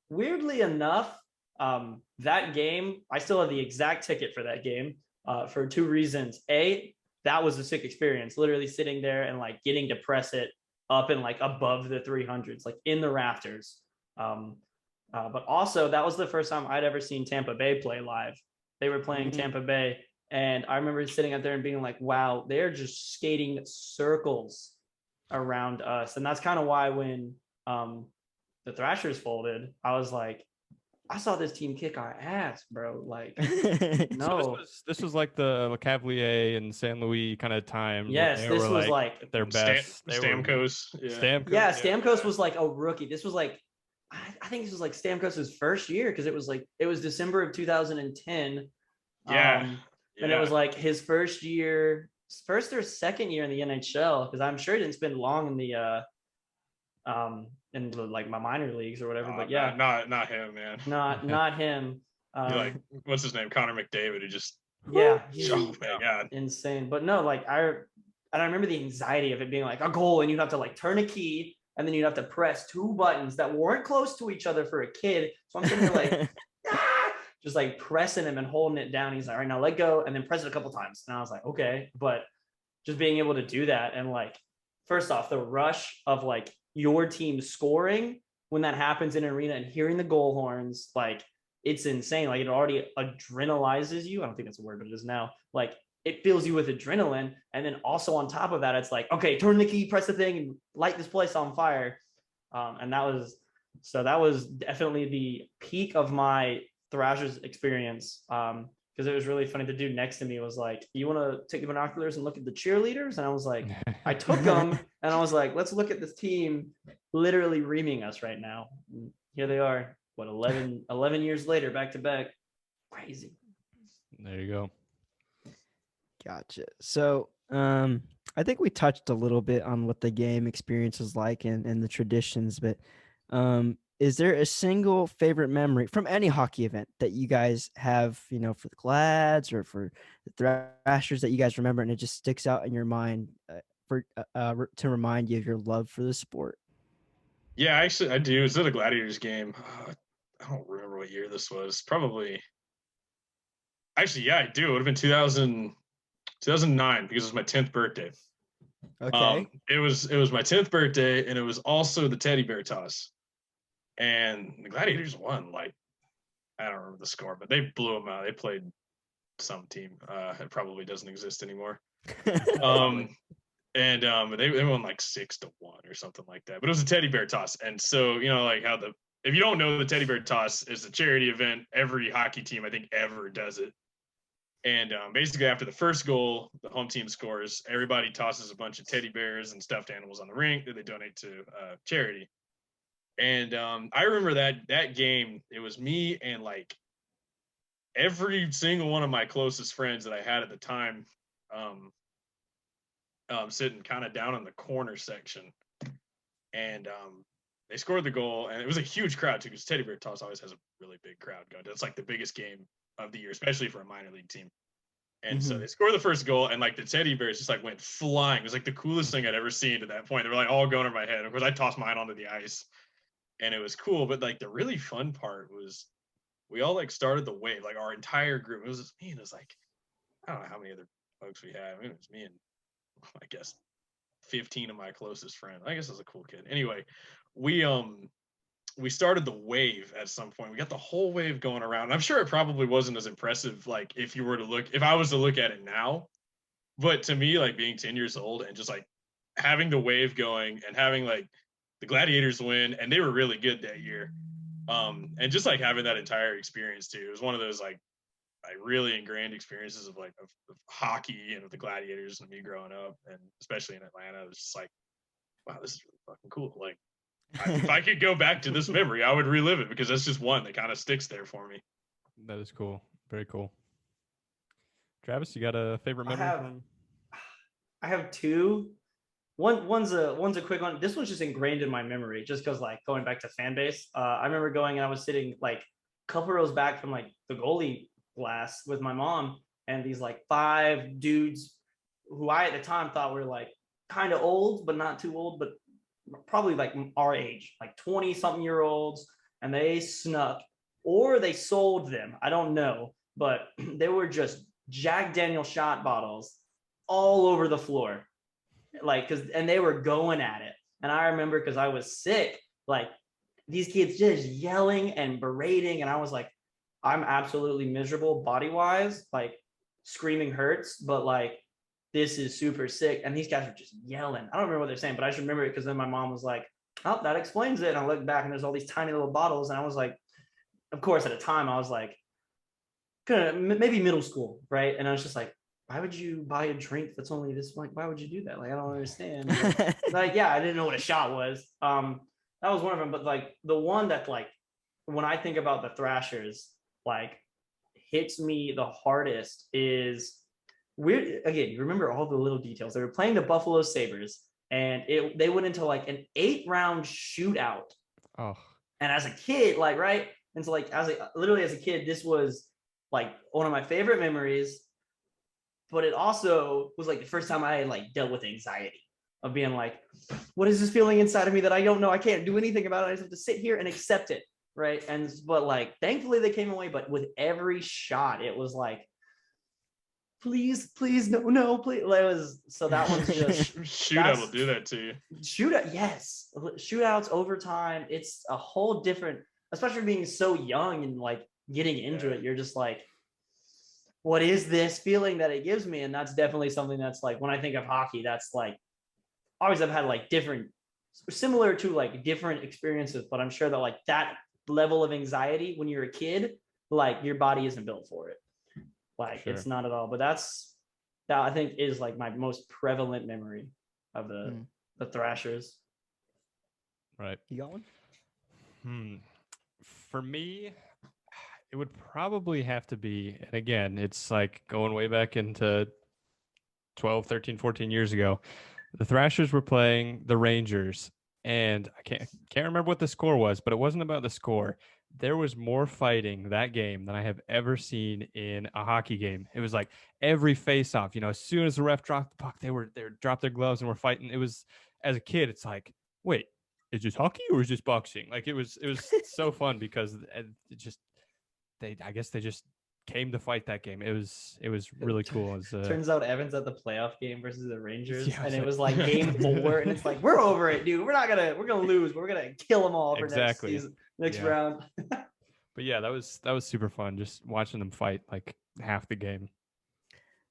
weirdly enough, that game, I still have the exact ticket for that game for two reasons. A, that was a sick experience, literally sitting there and like getting to press it up and like above the 300s, like in the rafters. But also that was the first time I'd ever seen Tampa Bay play live. They were playing Tampa Bay, and I remember sitting out there and being like, wow, they're just skating circles around us. And that's kind of why when the Thrashers folded, I was like, I saw this team kick our ass, bro. Like, no.
So this was like the Le Cavalier and San Luis kind of time.
Yes, this was like
their best.
Stamkos.
Stamkos was like a rookie. This was like, I think this was like Stamkos' first year, because it was December of 2010. And it was like his first or second year in the NHL, because I'm sure he didn't spend long in in like my minor leagues or whatever. But
not him, man.
not him.
Like, what's his name? Connor McDavid, who just oh my god,
insane. But no, like I remember the anxiety of it being like a goal, and you'd have to like turn a key, and then you'd have to press 2 buttons that weren't close to each other for a kid. So I'm sitting there like just like pressing him and holding it down. He's like, all right, now let go, and then press it a couple times. And I was like, okay. But just being able to do that, and like, first off, the rush of like your team scoring when that happens in an arena and hearing the goal horns, like, it's insane. Like, it already adrenalizes you. I don't think that's a word, but it is now. Like, it fills you with adrenaline. And then also on top of that, it's like, okay, turn the key, press the thing, and light this place on fire. And that was definitely the peak of my Thrashers experience. Because it was really funny. The dude next to me was like, you want to take the binoculars and look at the cheerleaders? And I was like, I took them, and I was like, let's look at this team literally reaming us right now. And here they are. What, 11 years later, back to back. Crazy.
There you go.
Gotcha. So I think we touched a little bit on what the game experience is like and the traditions, but is there a single favorite memory from any hockey event that you guys have, you know, for the Glads or for the Thrashers that you guys remember and it just sticks out in your mind to remind you of your love for the sport?
Yeah, actually, I do. It's at a Gladiators game. I don't remember what year this was. Probably. Actually, yeah, I do. It would have been 2009 because it was my 10th birthday.
Okay.
It was my 10th birthday, and it was also the teddy bear toss. And the Gladiators won. Like, I don't remember the score, but they blew them out. They played some team. It probably doesn't exist anymore. And they won like 6-1 or something like that. But it was a teddy bear toss, and so, you know, like how if you don't know, the teddy bear toss is a charity event. Every hockey team, I think, ever does it. And basically, after the first goal, the home team scores. Everybody tosses a bunch of teddy bears and stuffed animals on the rink that they donate to charity. And I remember that game. It was me and like every single one of my closest friends that I had at the time, sitting kind of down in the corner section. And they scored the goal, and it was a huge crowd too, because Teddy Bear Toss always has a really big crowd going. It's like the biggest game of the year, especially for a minor league team. And so they scored the first goal, and like the teddy bears just like went flying. It was like the coolest thing I'd ever seen to that point. They were like all going over my head. Of course, I tossed mine onto the ice, and it was cool. But like the really fun part was we all like started the wave, like our entire group. It was just me, and it was like, I don't know how many other folks we had. I mean, it was me and I guess 15 of my closest friends. I guess I was a cool kid. Anyway, we started the wave at some point. We got the whole wave going around. I'm sure it probably wasn't as impressive, like if I was to look at it now. But to me, like being 10 years old and just like having the wave going and having like the Gladiators win, and they were really good that year. And just like having that entire experience too. It was one of those like really ingrained experiences of hockey and with the Gladiators and me growing up, and especially in Atlanta. It was just like, wow, this is really fucking cool. Like, if I could go back to this memory, I would relive it, because that's just one that kind of sticks there for me.
That is cool. Very cool. Travis, you got a favorite memory?
I have two. One's a quick one. This one's just ingrained in my memory, just because like going back to fan base. I remember going and I was sitting like a couple rows back from like the goalie glass with my mom, and these like 5 dudes who I at the time thought were like kind of old, but not too old, but probably like our age, like 20-something-year-olds, and they snuck or they sold them. I don't know, but they were just Jack Daniel shot bottles all over the floor, like and they were going at it. And I remember, because I was sick, like these kids just yelling and berating, and I was like, I'm absolutely miserable body wise, like screaming hurts, but like this is super sick. And these guys are just yelling. I don't remember what they're saying, but I just remember it because then my mom was like, oh, that explains it. And I looked back and there's all these tiny little bottles. And I was like, of course, at the time I was like, maybe middle school, right? And I was just like, why would you buy a drink that's only this? Like, why would you do that? Like, I don't understand. Like, yeah, I didn't know what a shot was. That was one of them. But like the one that like, when I think about the Thrashers, like hits me the hardest is weird. Again, you remember all the little details. They were playing the Buffalo Sabres, and they went into like an 8-round shootout.
Oh,
And as a kid, like, right, and so like literally as a kid, this was like one of my favorite memories. But it also was like the first time I had like dealt with anxiety of being like, what is this feeling inside of me that I don't know? I can't do anything about it. I just have to sit here and accept it. Right. But like, thankfully they came away, but with every shot, it was like, please, no, please. So that one's just
shootout will do that to you.
Shootout. Yes. Shootouts, overtime. It's a whole different, especially being so young and like getting into it. You're just like, what is this feeling that it gives me? And that's definitely something that's like, when I think of hockey, that's like, always I've had like different, similar to like different experiences, but I'm sure that like that level of anxiety when you're a kid, like your body isn't built for it. Like It's not at all. But that I think is like my most prevalent memory of the Thrashers.
Right.
You got one?
For me, it would probably have to be, and again, it's like going way back into 12, 13, 14 years ago. The Thrashers were playing the Rangers, and I can't remember what the score was, but it wasn't about the score. There was more fighting that game than I have ever seen in a hockey game. It was like every face-off, you know, as soon as the ref dropped the puck, they dropped their gloves and were fighting. It was, as a kid, it's like, wait, is this hockey or is this boxing? Like it was so fun because it just, I guess they just came to fight that game. It was really cool.
Turns out Evan's at the playoff game versus the Rangers, and it was like game 4, and it's like, we're over it, dude. We're gonna lose, but we're gonna kill them all for next round.
But yeah, that was super fun just watching them fight like half the game.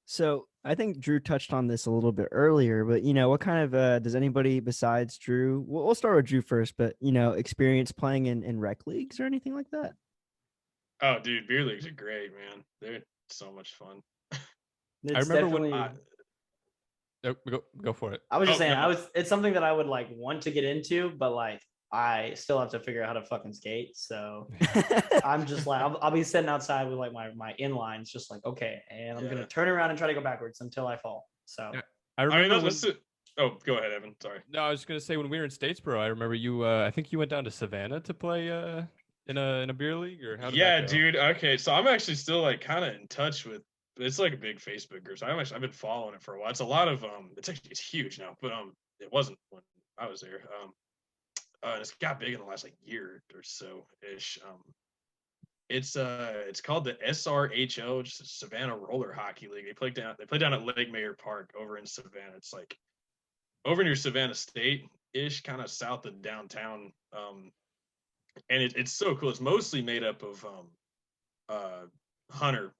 So I think Drew touched on this a little bit earlier, but you know, what kind of does anybody besides Drew? We'll start with Drew first, but you know, experience playing in rec leagues or anything like that?
Oh, dude, beer leagues are great, man. They're so much fun.
I remember when go for it.
I was just saying, it's something that I would like want to get into, but like I still have to figure out how to fucking skate. So I'm just like, I'll be sitting outside with like my inlines, just like, okay, and I'm gonna turn around and try to go backwards until I fall. So
I remember.
Oh, go ahead, Evan. Sorry.
No, I was gonna say when we were in Statesboro, I remember you. I think you went down to Savannah to play in a beer league, or how did that go?
Dude. Okay, so I'm actually still like kind of in touch with. It's like a big Facebook group. So I've been following it for a while. It's a lot of it's huge now, but it wasn't when I was there. It's got big in the last like year or so ish. It's called the SRHO, just Savannah Roller Hockey League. They play down at Lake Mayer Park over in Savannah. It's like over near Savannah State ish, kind of south of downtown. And it's so cool. It's mostly made up of Hunter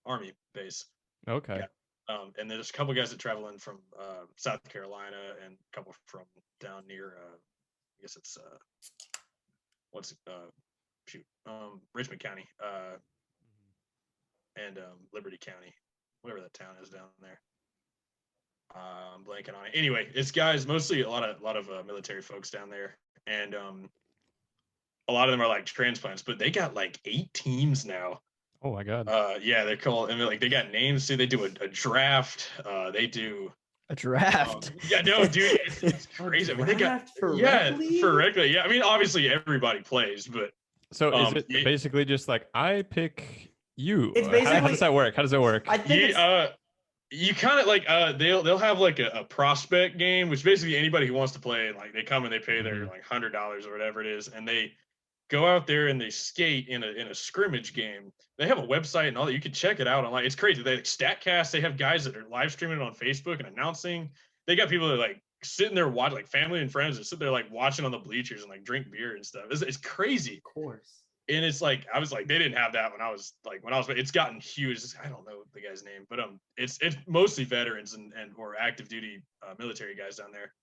Army base.
Okay.
Yeah. And there's a couple guys that travel in from South Carolina and a couple from down near I guess it's Richmond County and Liberty County, whatever that town is down there. I'm blanking on it. Anyway, it's guys, mostly a lot of military folks down there, and a lot of them are like transplants, but they got like 8 teams now.
Oh my god.
Yeah, they're called, and like they got names too. They do a draft. They do
a draft.
Yeah, no, dude, it's crazy. I mean, they got for rec league. Yeah, I mean, obviously everybody plays, but
so is it basically just like I pick you?
It's basically,
how does that work?
I think you kind of like they'll have like a prospect game, which basically anybody who wants to play, like they come and they pay their like $100 or whatever it is, and they go out there and they skate in a scrimmage game. They have a website and all that. You can check it out online. It's crazy. They like StatCast. They have guys that are live streaming it on Facebook and announcing. They got people that are like sitting there watching, like family and friends that sit there like watching on the bleachers and like drink beer and stuff. It's crazy.
Of course.
And it's like, I was like, they didn't have that when I was, it's gotten huge. I don't know the guy's name, but it's mostly veterans and or active duty military guys down there.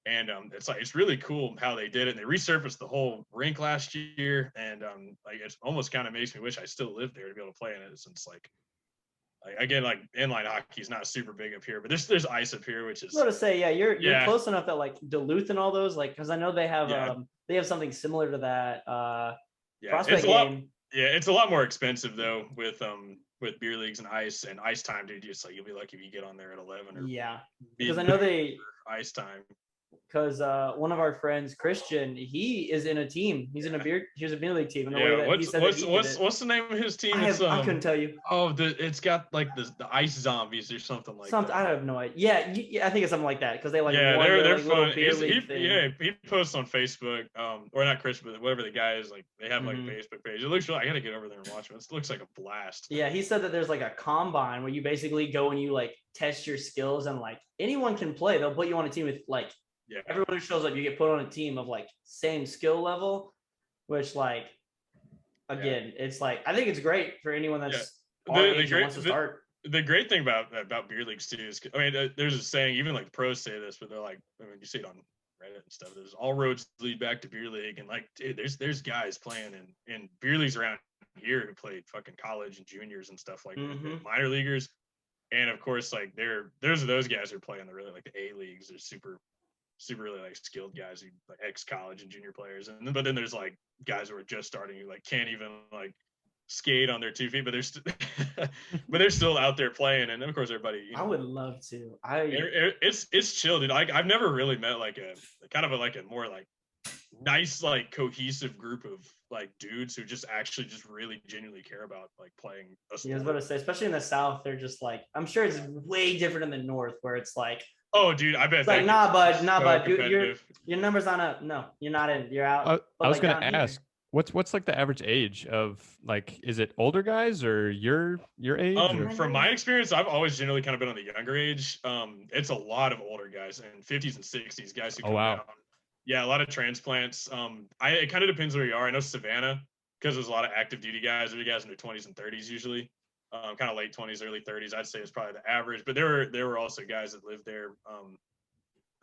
And it's really cool how they did it. And they resurfaced the whole rink last year, and like it's almost kind of makes me wish I still lived there to be able to play in it. Since like again, like inline hockey is not super big up here, but there's ice up here, which is.
I was going to say, you're close enough that like Duluth and all those, like, because I know they have something similar to that. Prospect game.
Yeah, it's a lot more expensive though with beer leagues and ice time, dude. Just like you'll be lucky if you get on there at 11 or
Yeah, because I know
ice time.
because one of our friends, Christian, he is in a team. He's in a beer league team. And the way
Yeah,
that he said that he did it,
what's the name of his team?
I couldn't tell you.
Oh, it's got like the ice zombies or something like that.
I have no idea. Yeah, I think it's something like that because they like
yeah,
won
they're
like,
fun.
little beer league thing.
Yeah, he posts on Facebook, or not Christian, but whatever the guy is, like they have like a Facebook page. It looks really, I gotta get over there and watch it. It looks like a blast.
Yeah, he said that there's like a combine where you basically go and you like test your skills and like anyone can play. They'll put you on a team with like everyone who shows up, you get put on a team of like same skill level, which like again, it's like I think it's great for anyone that's our age that wants to start.
The great thing about beer leagues too is, I mean, there's a saying, even like the pros say this, but they're like, I mean, you see it on Reddit and stuff. There's all roads lead back to beer league, and like, dude, there's guys playing in beer leagues around here who played fucking college and juniors and stuff like minor leaguers, and of course, like there's those guys who are playing the really like the A leagues. They're super really like skilled guys who like ex-college and junior players, and but then there's like guys who are just starting who like can't even like skate on their 2 feet, but they're still out there playing, and of course everybody. You know,
I would love to.
It's chill, dude. I've never really met like a kind of a more like nice like cohesive group of like dudes who just actually just really genuinely care about like playing a sport.
Yeah, I was about to say, especially in the South, they're just like, I'm sure it's way different in the North where it's like,
oh, dude, I bet.
It's like, nah, bud, your numbers on up. No, you're not in. You're out.
I was gonna ask. What's like the average age of like, is it older guys or your age?
From my experience, I've always generally kind of been on the younger age. It's a lot of older guys in 50s and 60s, guys who come down. Yeah, a lot of transplants. It kind of depends where you are. I know Savannah, because there's a lot of active duty guys. There's guys in their 20s and 30s usually. Kind of late 20s, early 30s. I'd say it's probably the average. But there were also guys that lived there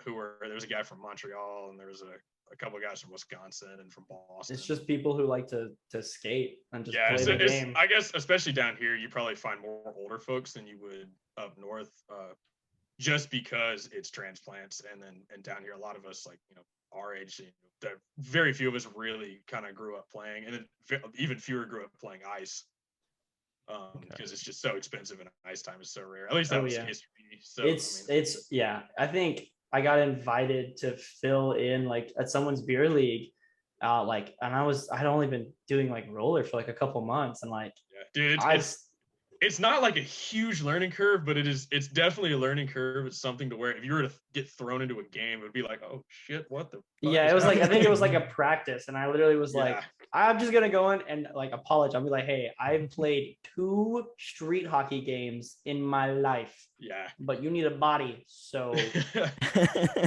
there was a guy from Montreal, and there was a couple of guys from Wisconsin and from Boston.
It's just people who like to skate and just play the game.
I guess especially down here, you probably find more older folks than you would up north, just because it's transplants, and down here, a lot of us like our age, very few of us really kind of grew up playing, and then even fewer grew up playing ice. Because it's just so expensive and ice time is so rare. At least that was the case for me. So
I think I got invited to fill in like at someone's beer league, and I'd only been doing like roller for like a couple months, and like
dude, it's not like a huge learning curve, but it's definitely a learning curve. It's something to where if you were to get thrown into a game, it would be like, oh shit, what the fuck?
Yeah, it was like I think it was like a practice, and I literally was like, I'm just gonna go in and like apologize. I'll be like, hey, I've played 2 street hockey games in my life.
Yeah.
But you need a body, so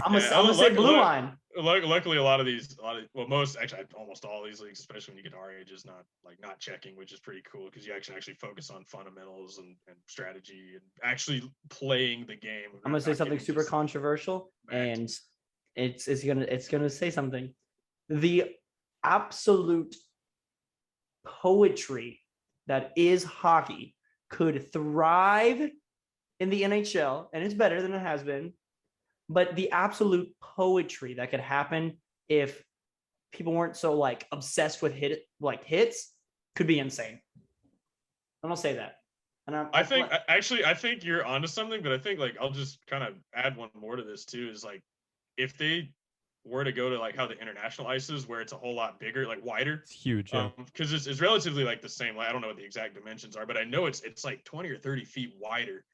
I'm gonna say blue line.
Luckily, almost all these leagues, especially when you get to our age, is not checking, which is pretty cool because you actually focus on fundamentals and strategy and actually playing the game.
I'm gonna say something super controversial, and it's gonna say something. The absolute poetry that is hockey could thrive in the NHL, and it's better than it has been. But the absolute poetry that could happen if people weren't so like obsessed with hits could be insane. I'm gonna say that. And
I think you're onto something, but I think like I'll just kind of add one more to this too. Is like if they were to go to like how the international ice is, where it's a whole lot bigger, like wider.
It's huge, yeah.
Because it's relatively like the same. Like I don't know what the exact dimensions are, but I know it's like 20 or 30 feet wider.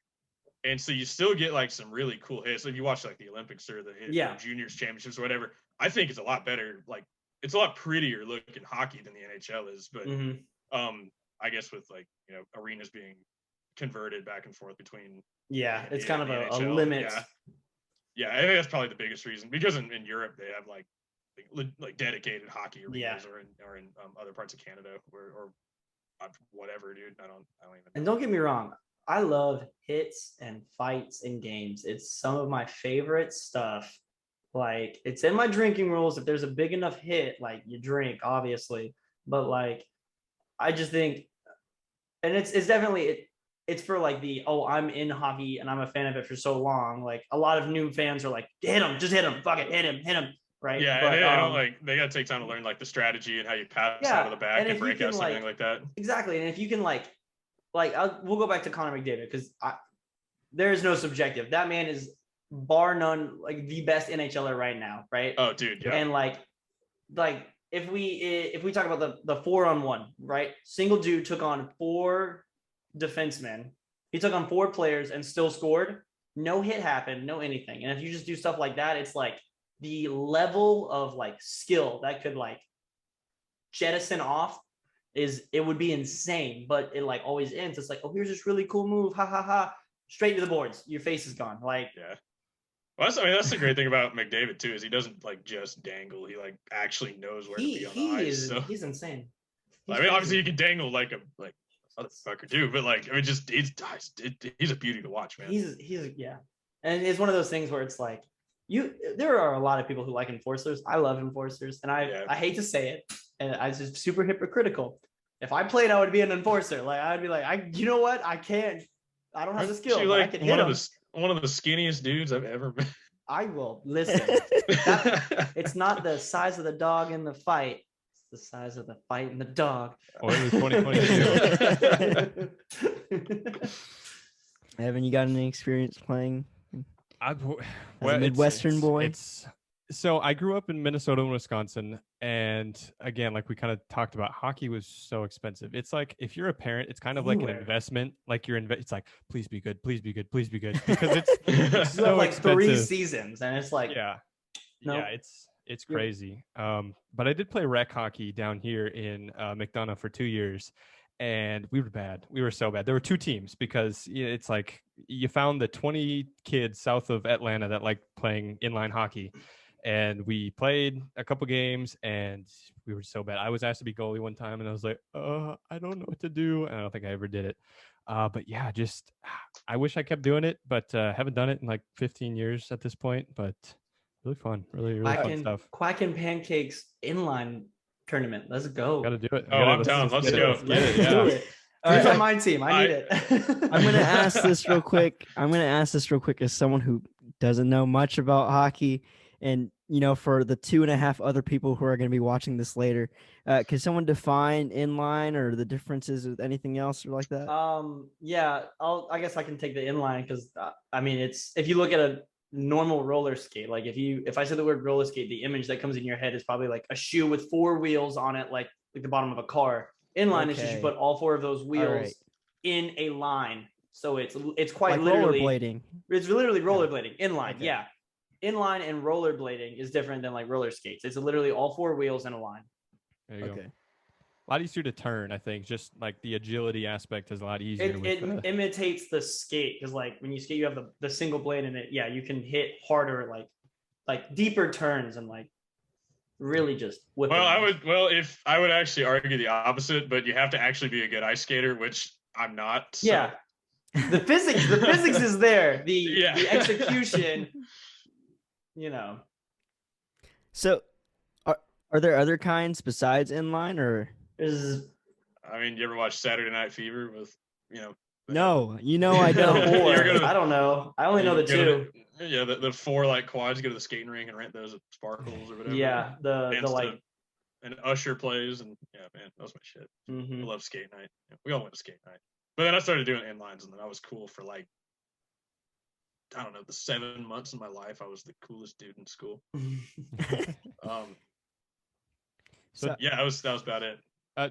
And so you still get like some really cool hits. So if you watch like the Olympics or the juniors championships or whatever, I think it's a lot better. Like it's a lot prettier looking hockey than the NHL is. But I guess with like arenas being converted back and forth between
it's kind of a limit.
Yeah, I think that's probably the biggest reason because in Europe they have like dedicated hockey arenas or in other parts of Canada or whatever, dude. I don't even know.
And don't get me wrong, I love hits and fights in games. It's some of my favorite stuff. Like it's in my drinking rules. If there's a big enough hit, like you drink, obviously. But like, I just think, and it's definitely it's for like I'm in hockey and I'm a fan of it for so long. Like a lot of new fans are like, hit him, just hit him, fuck it, hit him. right?
Yeah,
But,
and they don't like they gotta take time to learn like the strategy and how you pass out of the back and break out something like that.
Exactly, and if you can we'll go back to Connor McDavid because there is no subjective. That man is bar none like the best NHLer right now, right?
Oh, dude, yeah.
And like if we talk about the 4-on-1, right? Single dude took on 4 defensemen. He took on 4 players and still scored. No hit happened, no anything. And if you just do stuff like that, it's like the level of like skill that could like jettison off it would be insane, but it like always ends. It's like, oh, here's this really cool move, ha ha ha, straight to the boards. Your face is gone. Like,
yeah. Well, that's the great thing about McDavid too, is he doesn't like just dangle. He like actually knows where to be on the ice.
He's insane.
I mean, obviously you can dangle like a motherfucker too, but like I mean, just he's a beauty to watch, man.
He's yeah, and it's one of those things where it's like there are a lot of people who like enforcers. I love enforcers, and I hate to say it, and I just super hypocritical. If I played, I would be an enforcer. Like I'd be like, you know what? I don't have the skill. But I can hit him.
One of the skinniest dudes I've ever met.
I will listen. It's not the size of the dog in the fight. It's the size of the fight in the dog.
Oh, it was 2022.
Evan, you got any experience playing? As a Midwestern boy?
So I grew up in Minnesota and Wisconsin, and again, like we kind of talked about, hockey was so expensive. It's like if you're a parent, it's kind of like an investment. Like it's like, please be good, please be good, please be good, because it's so
like
expensive.
3 seasons, and it's like
it's crazy. But I did play rec hockey down here in McDonough for 2 years, and we were bad. We were so bad. There were 2 teams because it's like you found the 20 kids south of Atlanta that like playing inline hockey. And we played a couple games, and we were so bad. I was asked to be goalie one time, and I was like, I don't know what to do. And I don't think I ever did it. But yeah, just I wish I kept doing it, but haven't done it in like 15 years at this point. But really fun, really fun stuff.
Quacking Pancakes inline tournament. Let's go.
Got to do it.
I'm down. Let's go.
Get it.
Do it. Who's on my team? I need it.
I'm going to ask this real quick. As someone who doesn't know much about hockey. And, you know, for the 2.5 other people who are going to be watching this later, can someone define inline or the differences with anything else or like that?
Yeah, I guess I can take the inline because, I mean, it's if you look at a normal roller skate, like if I say the word roller skate, the image that comes in your head is probably like a shoe with 4 wheels on it, like the bottom of a car. Inline is just you put all 4 of those wheels in a line. So it's quite
like
literally
rollerblading.
It's literally rollerblading. Inline, yeah. Inline and rollerblading is different than like roller skates. It's literally all 4 wheels in a line.
There you go. A lot easier to turn, I think. Just like the agility aspect is a lot easier.
It imitates the skate because like when you skate, you have the single blade in it. Yeah, you can hit harder, like deeper turns and like really just whip.
Well, I would actually argue the opposite, but you have to actually be a good ice skater, which I'm not. So.
Yeah, the physics is there. The execution. You know.
So, are there other kinds besides inline, or
I mean, you ever watch Saturday Night Fever with, you know?
No, I don't.
I don't know. I only know the 2.
The 4 like quads. You go to the skating rink and rent those at Sparkles or whatever.
Yeah,
and Usher plays, and yeah, man, that was my shit.
Mm-hmm.
I love skate night. Yeah, we all went to skate night, but then I started doing inlines, and then I was cool for like, I don't know, the 7 months of my life. I was the coolest dude in school. So yeah, that was about it.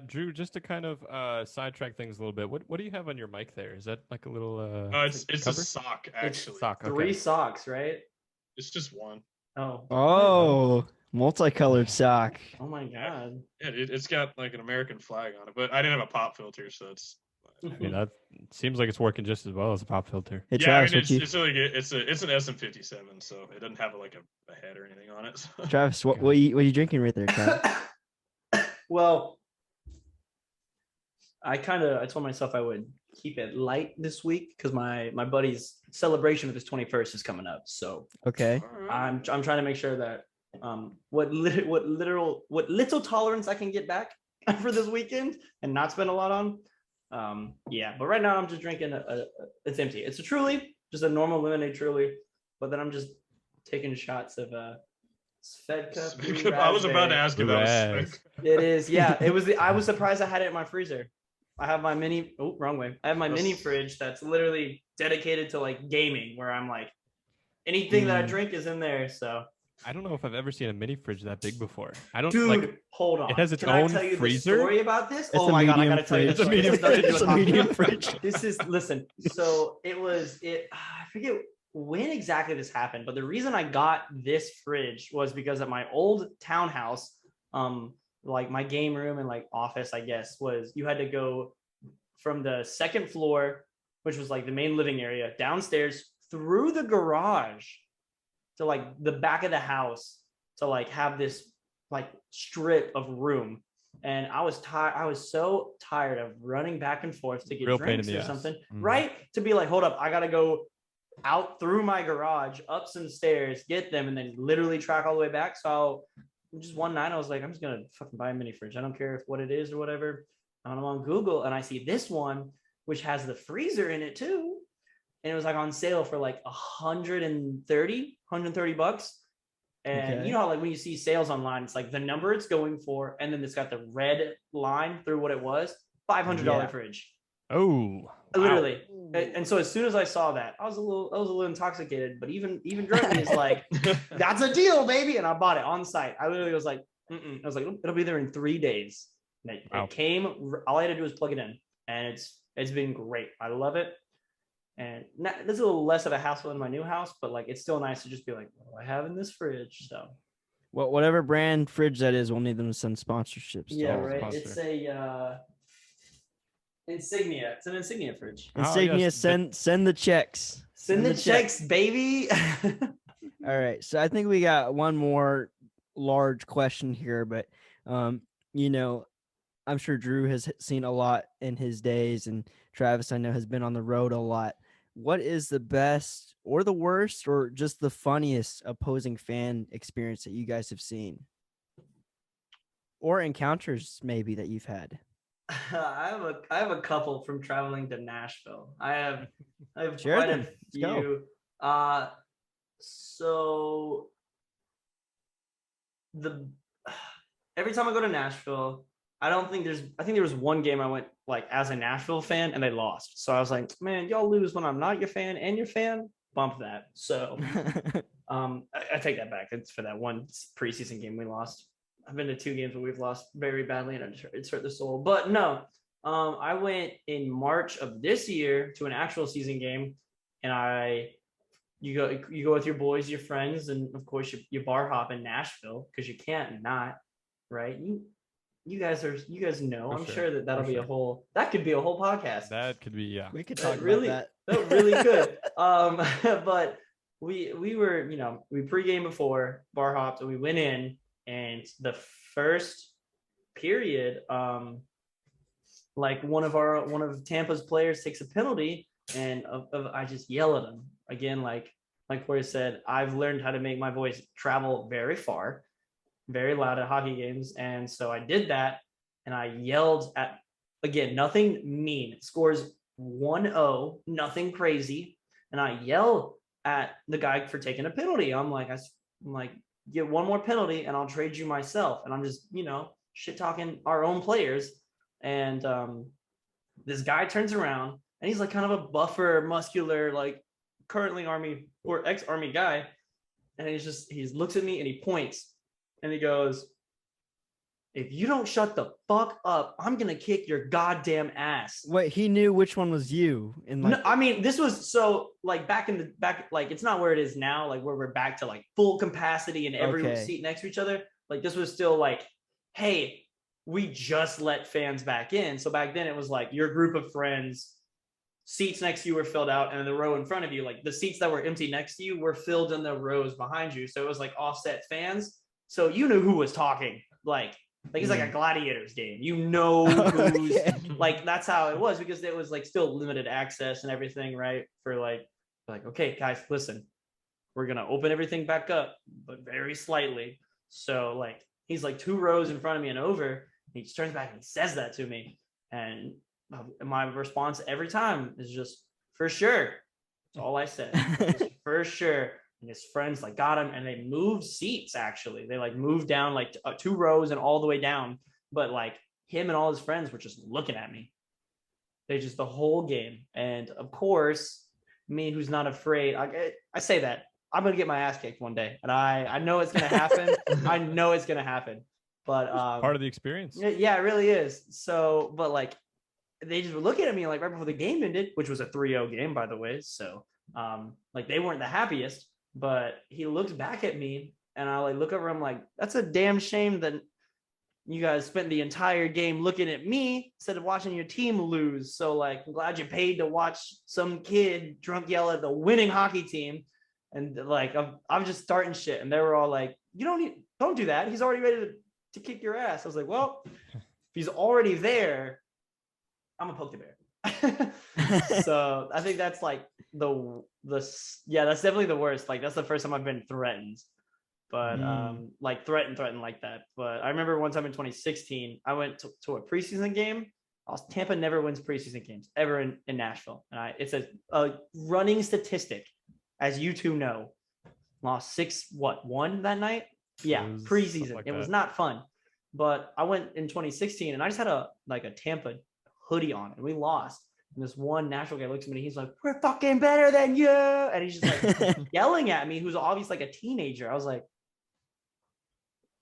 Drew, just to kind of sidetrack things a little bit, what do you have on your mic there? Is that like a little
it's a sock, actually.
It's sock, okay.
3 socks, right?
It's just one.
Oh, multicolored sock.
Oh my god.
Yeah, it's got like an American flag on it, but I didn't have a pop filter, so it's.
I mean, that seems like it's working just as well as a pop filter.
Hey,
Travis,
Travis,
it's really good. It's an SM57, so it doesn't have like a head or anything on it. So.
Travis, what are you drinking right there, Travis?
Well, I told myself I would keep it light this week because my buddy's celebration of his 21st is coming up. So
okay,
I'm trying to make sure that what little tolerance I can get back for this weekend and not spend a lot on. But right now I'm just drinking it's empty. It's a Truly, just a normal lemonade Truly, but then I'm just taking shots of Svedka
Speaking
blue
of, I was about to
raspberry.
ask if that was
Raz.
It is, yeah. It was. I was surprised I had it in my freezer. I have my mini. Oh, wrong way. I have my mini fridge that's literally dedicated to like gaming, where I'm like, anything that I drink is in there. So,
I don't know if I've ever seen a mini fridge that big before. I don't
dude,
like.
hold on.
It has its
Can
own
I tell you
freezer?
the story about this?
It's
Oh
a
my god, I
medium
gotta tell you
fridge.
the story.
It's a
This has nothing to do
It's
with
a
hockey.
medium fridge.
This is listen. So it was it. I forget when exactly this happened, but the reason I got this fridge was because at my old townhouse, like my game room and like office, I guess, was you had to go from the second floor, which was like the main living area, downstairs through the garage to like the back of the house to like have this like strip of room. And I was tired. I was so tired of running back and forth to get
Real pain in
drinks
the
or
ass.
something,
Mhm.
right? To be like, hold up, I gotta go out through my garage, up some stairs, get them, and then literally track all the way back. So just one night, I was like, I'm just gonna fucking buy a mini fridge. I don't care if what it is or whatever. I'm on Google and I see this one, which has the freezer in it too. And it was like on sale for like 130 bucks. And
Okay.
you know how like when you see sales online, it's like the number it's going for, and then it's got the red line through what it was. $500
Yeah.
fridge.
Oh, wow.
Literally. And so as soon as I saw that, I was a little intoxicated, but even drunk me is like, that's a deal, baby. And I bought it on site. I literally was like, I was like, it'll be there in 3 days. And it came, all I had to do was plug it in, and it's been great. I love it. And there's a little less of a hassle in my new house, but like it's still nice to just be like, what do I have in this fridge? So
Well, whatever brand fridge that is, we'll need them to send sponsorships.
yeah,
to.
right.
sponsor.
It's a Insignia. It's an Insignia fridge.
Insignia,
yes,
send the checks.
Send the checks, baby.
All right, so I think we got one more large question here, but you know, I'm sure Drew has seen a lot in his days, and Travis, I know, has been on the road a lot. What is the best or the worst or just the funniest opposing fan experience that you guys have seen? Or encounters maybe that you've had?
I have a couple from traveling to Nashville. I have
Share
quite
them.
a
Let's go.
few. So every time I go to Nashville, I think there was one game I went like as a Nashville fan and they lost. So I was like, man, y'all lose when I'm not your fan and your fan. Bump that. So I take that back. It's for that one preseason game we lost. I've been to 2 games where we've lost very badly and it's hurt the soul. But no, I went in March of this year to an actual season game, and you go with your boys, your friends, and of course you bar hop in Nashville because you can't not, right? You guys know.
For
I'm
sure.
sure that'll
For
be
sure.
that could be a whole podcast.
That could be, yeah.
We could talk
really,
about
that really could. But we were, we pregame before bar hopped and we went in, and the first period, like one of Tampa's players takes a penalty, and I just yell at him again. Like Kory said, I've learned how to make my voice travel very far, very loud at hockey games, and so I did that, and I yelled at, again, nothing mean. It scores 1-0, nothing crazy, and I yell at the guy for taking a penalty. I'm like, get one more penalty and I'll trade you myself. And I'm just, shit talking our own players. And this guy turns around and he's like kind of a buffer, muscular, like currently Army or ex-Army guy. And he looks at me and he points and he goes, if you don't shut the fuck up, I'm going to kick your goddamn ass.
Wait, he knew which one was you.
No, I mean, this was so like back, like it's not where it is now, like where we're back to like full capacity and every seat next to each other. Like this was still like, hey, we just let fans back in. So back then it was like your group of friends, seats next to you were filled out, and the row in front of you, like the seats that were empty next to you were filled in the rows behind you. So it was like offset fans. So you knew who was talking. Like it's like a Gladiators game. Who's like, that's how it was, because it was like still limited access and everything, right? For like, okay, guys, listen, we're going to open everything back up, but very slightly. So like, he's like 2 rows in front of me and over. He just turns back and says that to me. And my response every time is just, for sure. That's all I said. Just, for sure. and his friends like got him, and they moved seats. Actually, they like moved down like 2 rows and all the way down. But like him and all his friends were just looking at me. They just the whole game, and of course, me who's not afraid. I say that I'm gonna get my ass kicked one day, and I know it's gonna happen. I know it's gonna happen. But
part of the experience.
Yeah, it really is. So, but like they just were looking at me like right before the game ended, which was a 3-0 game, by the way. So like they weren't the happiest, but he looks back at me and I like look over him like, that's a damn shame that you guys spent the entire game looking at me instead of watching your team lose. So like, I'm glad you paid to watch some kid drunk yell at the winning hockey team. And like, I'm just starting shit. And they were all like, don't do that. He's already ready to kick your ass. I was like, well, if he's already there, I'm gonna poke the bear. So I think that's like that's definitely the worst. Like that's the first time I've been threatened, but like threatened like that. But I remember one time in 2016, I went to a preseason game. Tampa never wins preseason games ever in Nashville, and it's a running statistic, as you two know. Lost 6-1 that night. Yeah, preseason. Like it was not fun. But I went in 2016 and I just had a Tampa hoodie on and we lost. And this one Nashville guy looks at me and he's like, "We're fucking better than you." And he's just like yelling at me, who's obviously like a teenager. I was like,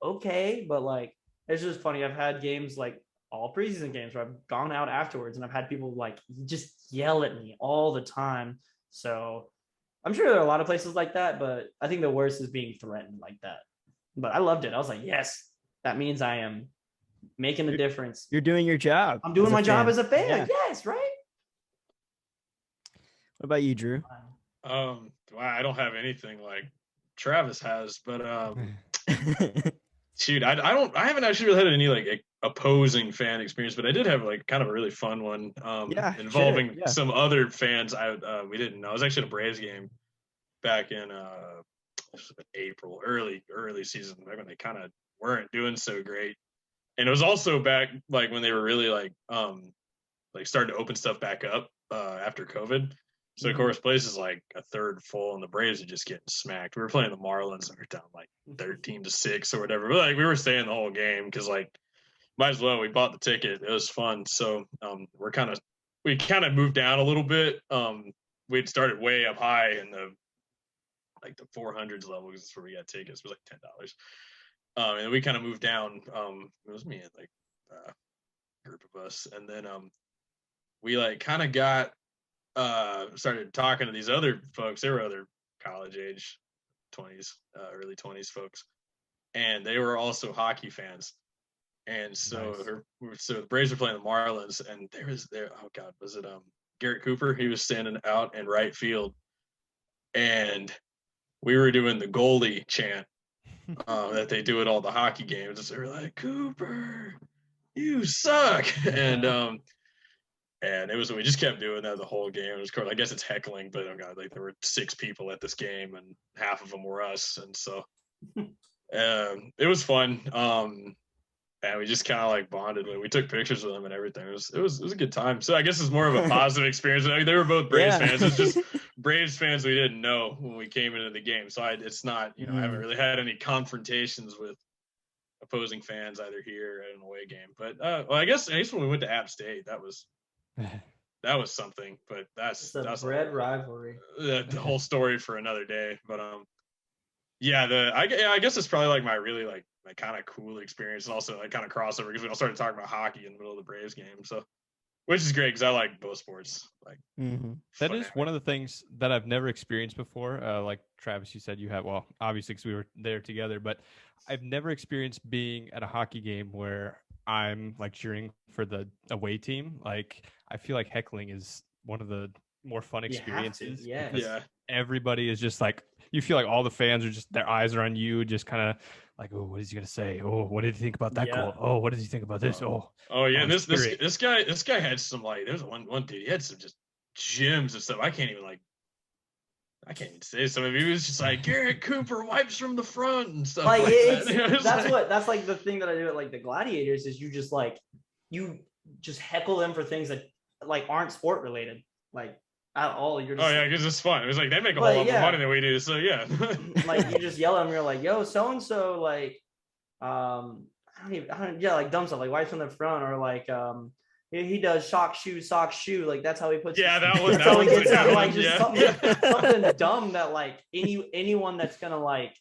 okay, but like it's just funny. I've had games like all preseason games where I've gone out afterwards and I've had people like just yell at me all the time. So I'm sure there are a lot of places like that, but I think the worst is being threatened like that. But I loved it. I was like, yes, that means I am making the difference.
You're doing your job.
I'm doing my job as a fan. Yeah. Yes, right?
What about you, Drew?
Wow, I don't have anything like Travis has, but shoot, I haven't actually really had any like opposing fan experience, but I did have like kind of a really fun one involving some other fans we didn't know. I was actually at a Braves game back in April, early season, back when they kind of weren't doing so great. And it was also back like when they were really like starting to open stuff back up after COVID. So of course, place is like a third full, and the Braves are just getting smacked. We were playing the Marlins, and we were down like 13-6 or whatever. But like we were staying the whole game because like might as well. We bought the ticket. It was fun. So we kind of moved down a little bit. We'd started way up high in the 400s level because that's where we got tickets. It was like $10. And we kind of moved down. It was me and like a group of us, and then we like kind of got started talking to these other folks. They were other college age 20s, early 20s folks, and they were also hockey fans. And so the Braves were playing the Marlins, and was it Garrett Cooper? He was standing out in right field, and we were doing the goalie chant that they do at all the hockey games. They were like, "Cooper, you suck," and it was, we just kept doing that the whole game. It was cool. I guess it's heckling, but oh god, like there were 6 people at this game, and half of them were us, and so it was fun. And we just kind of like bonded. We took pictures with them and everything. It was a good time. So I guess it's more of a positive experience. I mean, they were both Braves fans. It's just Braves fans we didn't know when we came into the game. So it's not, I haven't really had any confrontations with opposing fans either here or at an away game. But I guess when we went to App State, that was something. But that's
bread rivalry.
The whole story for another day. But I guess it's probably like my really like kind of cool experience, and also like kind of crossover because we all started talking about hockey in the middle of the Braves game. So, which is great because I like both sports. Like
that is one of the things that I've never experienced before. Like Travis, you said you had, well, obviously because we were there together, but I've never experienced being at a hockey game where I'm like cheering for the away team. Like I feel like heckling is one of the more fun experiences.
Yeah.
Everybody is just like, you feel like all the fans are just, their eyes are on you, just kind of like, oh, what is he gonna say? Oh, what did he think about that goal? Oh, what does he think about this? Oh yeah.
This guy had some like, there's one dude, he had some just gems and stuff. I can't even say some of it. He was just like, Garrett Cooper wipes from the front and stuff like that.
That's like the thing that I do at like the Gladiators is you just heckle them for things that like aren't sport related. Like at all. You're just,
Oh yeah, because it's fun. It was like they make a
But
whole lot
yeah.
more money than we do. So yeah.
like you just yell at them. You're like, yo, so and so, like, like dumb stuff, like wipes on the front, or like, he does sock shoe. Like that's how he puts.
Yeah,
his,
that was
that's how he
a
gets
good
out.
one,
Like just
yeah.
something dumb that like anyone that's gonna like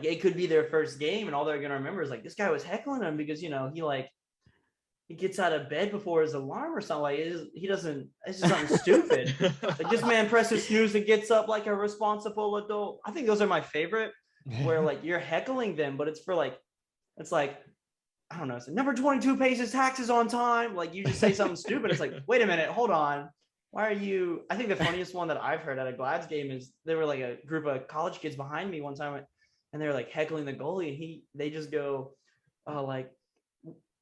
it could be their first game, and all they're gonna remember is like this guy was heckling him because he gets out of bed before his alarm or something. Like he doesn't. It's just something stupid. Like this man presses snooze and gets up like a responsible adult. I think those are my favorite. Where like you're heckling them, but it's for like, it's like, I don't know. It's like, number 22 pays his taxes on time. Like you just say something stupid. It's like, wait a minute, hold on. Why are you? I think the funniest one that I've heard at a Glad's game is there were like a group of college kids behind me one time, and they were like heckling the goalie, and they just go, like,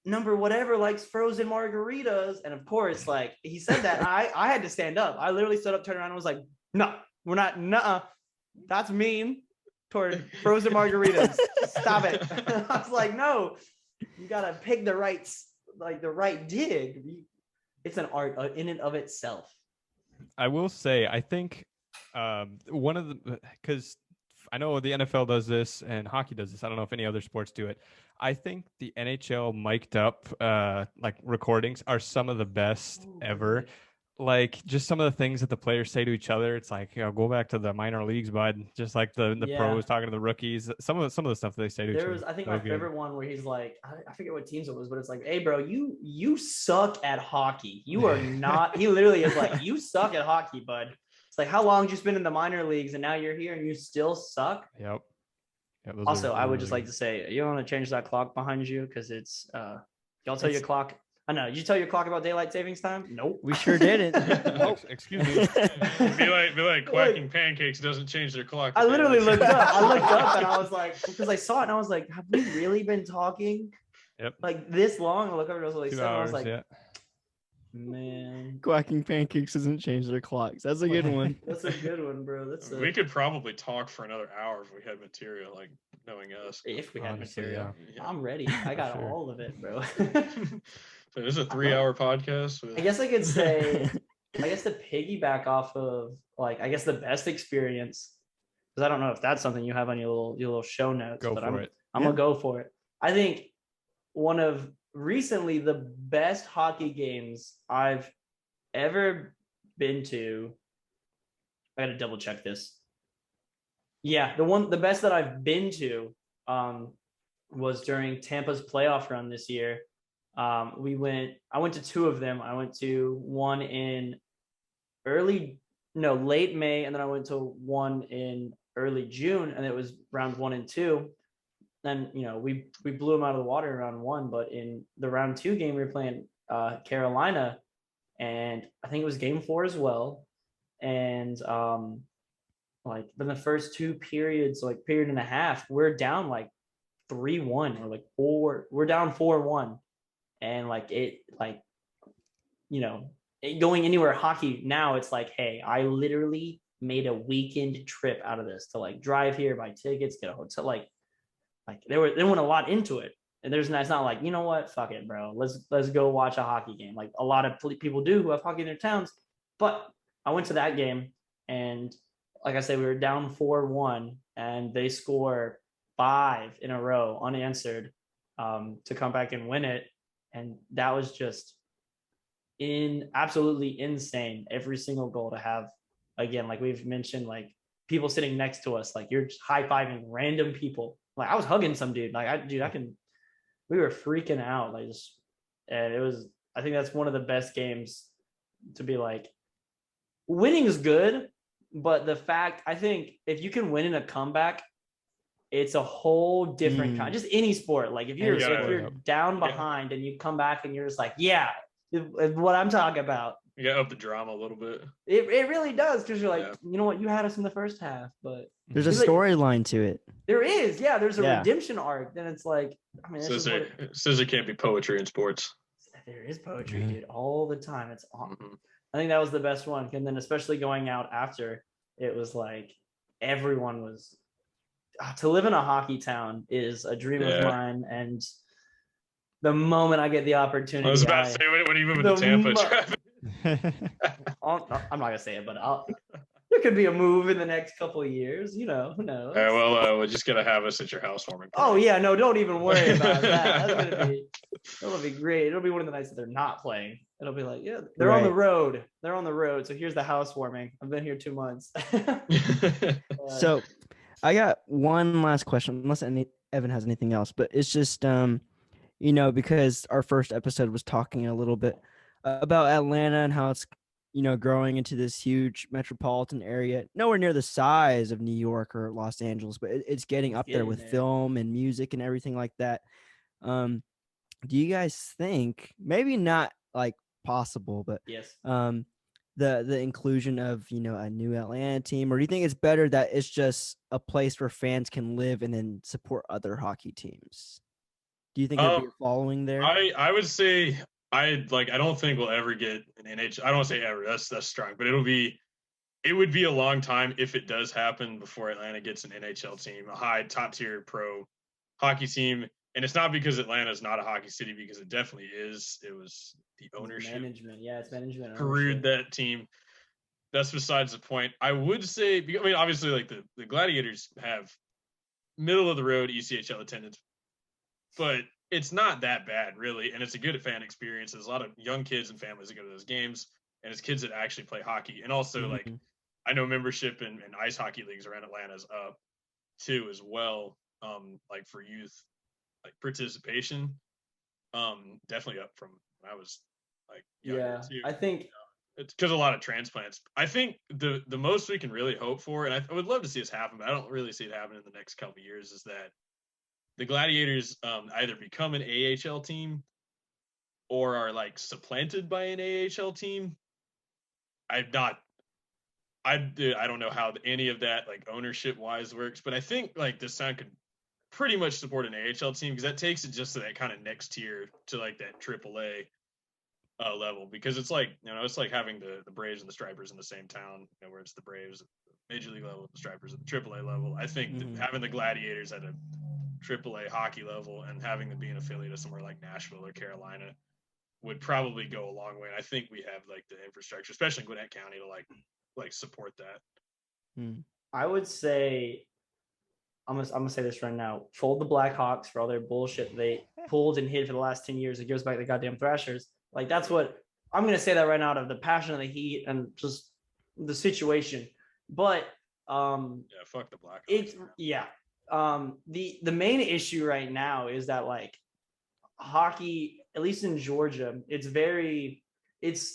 number whatever likes frozen margaritas. And of course, like he said that, I had to stand up. I literally stood up, turned around, and was like, no, we're not. Nuh-uh. That's mean toward frozen margaritas. Stop it. I was like, no, you gotta pick the right dig. It's an art in and of itself.
I will say, I think one of the, because I know the NFL does this and hockey does this. I don't know if any other sports do it. I think the NHL mic'd up like recordings are some of the best ever.
Really?
Like just some of the things that the players say to each other. It's like, go back to the minor leagues, bud. Just like the pros talking to the rookies. Some of the stuff they say to each other.
I think my favorite one where he's like, I forget what teams it was, but it's like, hey bro, you suck at hockey. You are not. He literally is like, you suck at hockey, bud. It's like, how long did you spend in the minor leagues and now you're here and you still suck?
Yep.
Also, I would just like to say, you want to change that clock behind you because it's y'all tell your clock. I know. Did you tell your clock about daylight savings time? Nope.
We sure didn't.
Nope. Excuse me.
Be like Quacking Pancakes doesn't change their clock.
I literally looked up. I looked up and I was like, because I saw it and I was like, have we really been talking like this long? I look over and I was like,
2
7.
hours,
I was like,
yeah.
Man, Quacking Pancakes doesn't change their clocks. That's a good one.
That's a good one, bro.
We could probably talk for another hour if we had material, like knowing us.
If we had
Honestly,
material.
Yeah.
I'm ready. I got
Sure.
all of it, bro.
So this is a 3-hour podcast.
I guess I could say, to piggyback off of like, I guess the best experience, because I don't know if that's something you have on your little show notes,
Go
but
for it.
I'm gonna go for it. I think one of recently the best hockey games I've ever been to. I gotta double check this. Yeah, the best that I've been to was during Tampa's playoff run this year. I went to 2 of them. I went to one in late May, and then I went to one in early June, and it was round 1 and 2. Then we blew them out of the water in round 1, but in the round 2 game we were playing Carolina, and I think it was game 4 as well. And like in the first 2 periods, like period and a half, we're down like 3-1 or like 4. We're down 4-1. And like going anywhere hockey now, it's like, hey, I literally made a weekend trip out of this to like drive here, buy tickets, get a hotel. Like they went a lot into it. And it's not like, you know what, fuck it, bro. Let's go watch a hockey game. Like a lot of people do who have hockey in their towns. But I went to that game, and like I said, we were down 4-1, and they score 5 in a row unanswered to come back and win it. And that was just absolutely insane. Every single goal to have, again, like we've mentioned, like people sitting next to us, like you're just high-fiving random people. Like I was hugging some dude. Like we were freaking out. Like and it was, I think that's one of the best games to be like, winning is good, but the fact, I think if you can win in a comeback, it's a whole different kind. Just any sport. Like if you're down behind and you come back and you're just like, yeah, what I'm talking about.
You got up the drama a little bit.
It really does, because you're like, you know what, you had us in the first half, but
there's a storyline to it.
There is, yeah. There's a redemption arc. Then it's like, I mean,
says there can't be poetry in sports.
There is poetry, dude, all the time. It's awesome. I think that was the best one, and then especially going out after, it was like everyone was. To live in a hockey town is a dream of mine, and the moment I get the opportunity,
I was about to say, when are you moving to Tampa?
I'm not gonna say it, but there could be a move in the next couple of years. Who knows?
We're just gonna have us at your housewarming.
Oh yeah, no, don't even worry about that. It'll be great. It'll be one of the nights that they're not playing. It'll be like, yeah, they're on the road. They're on the road. So here's the housewarming. I've been here 2 months.
So I got one last question, unless Evan has anything else, but it's just, because our first episode was talking a little bit about Atlanta and how it's, growing into this huge metropolitan area, nowhere near the size of New York or Los Angeles, but it's getting up there with film and music and everything like that. Do you guys think, maybe not like possible, but
yes,
the inclusion of a new Atlanta team, or do you think it's better that it's just a place where fans can live and then support other hockey teams? Do you think there'll be a following there?
I would say I don't think we'll ever get an NHL. I don't want to say ever. That's strong, but it would be a long time if it does happen before Atlanta gets an NHL team, a high top tier pro hockey team. And it's not because Atlanta is not a hockey city, because it definitely is. It was the ownership.
Management. Yeah, it's management.
Brewed that team. That's besides the point. I would say, obviously, like the Gladiators have middle of the road ECHL attendance, but it's not that bad, really. And it's a good fan experience. There's a lot of young kids and families that go to those games, and it's kids that actually play hockey. And also, like, I know membership in ice hockey leagues around Atlanta is up too, as well. Like for youth, like participation, definitely up from when I was like younger too.
I think
it's because a lot of transplants. I think the most we can really hope for, and I would love to see this happen, but I don't really see it happen in the next couple of years, is that the Gladiators either become an AHL team or are like supplanted by an AHL team. I don't know how any of that like ownership wise works, but I think like this town could pretty much support an AHL team, because that takes it just to that kind of next tier, to like that AAA level, because it's like, it's like having the Braves and the Stripers in the same town, where it's the Braves at the Major League level, the Stripers at the AAA level. I think that having the Gladiators at a AAA hockey level and having them be an affiliate of somewhere like Nashville or Carolina would probably go a long way. And I think we have like the infrastructure, especially in Gwinnett County, to like support that.
I would say, I'm gonna say this right now: fold the Blackhawks for all their bullshit they pulled and hid for the last 10 years. It goes back to the goddamn Thrashers. Like, that's what I'm gonna say that right now, out of the passion of the Heat and just the situation. But
fuck the Blackhawks.
The main issue right now is that, like, hockey, at least in Georgia, it's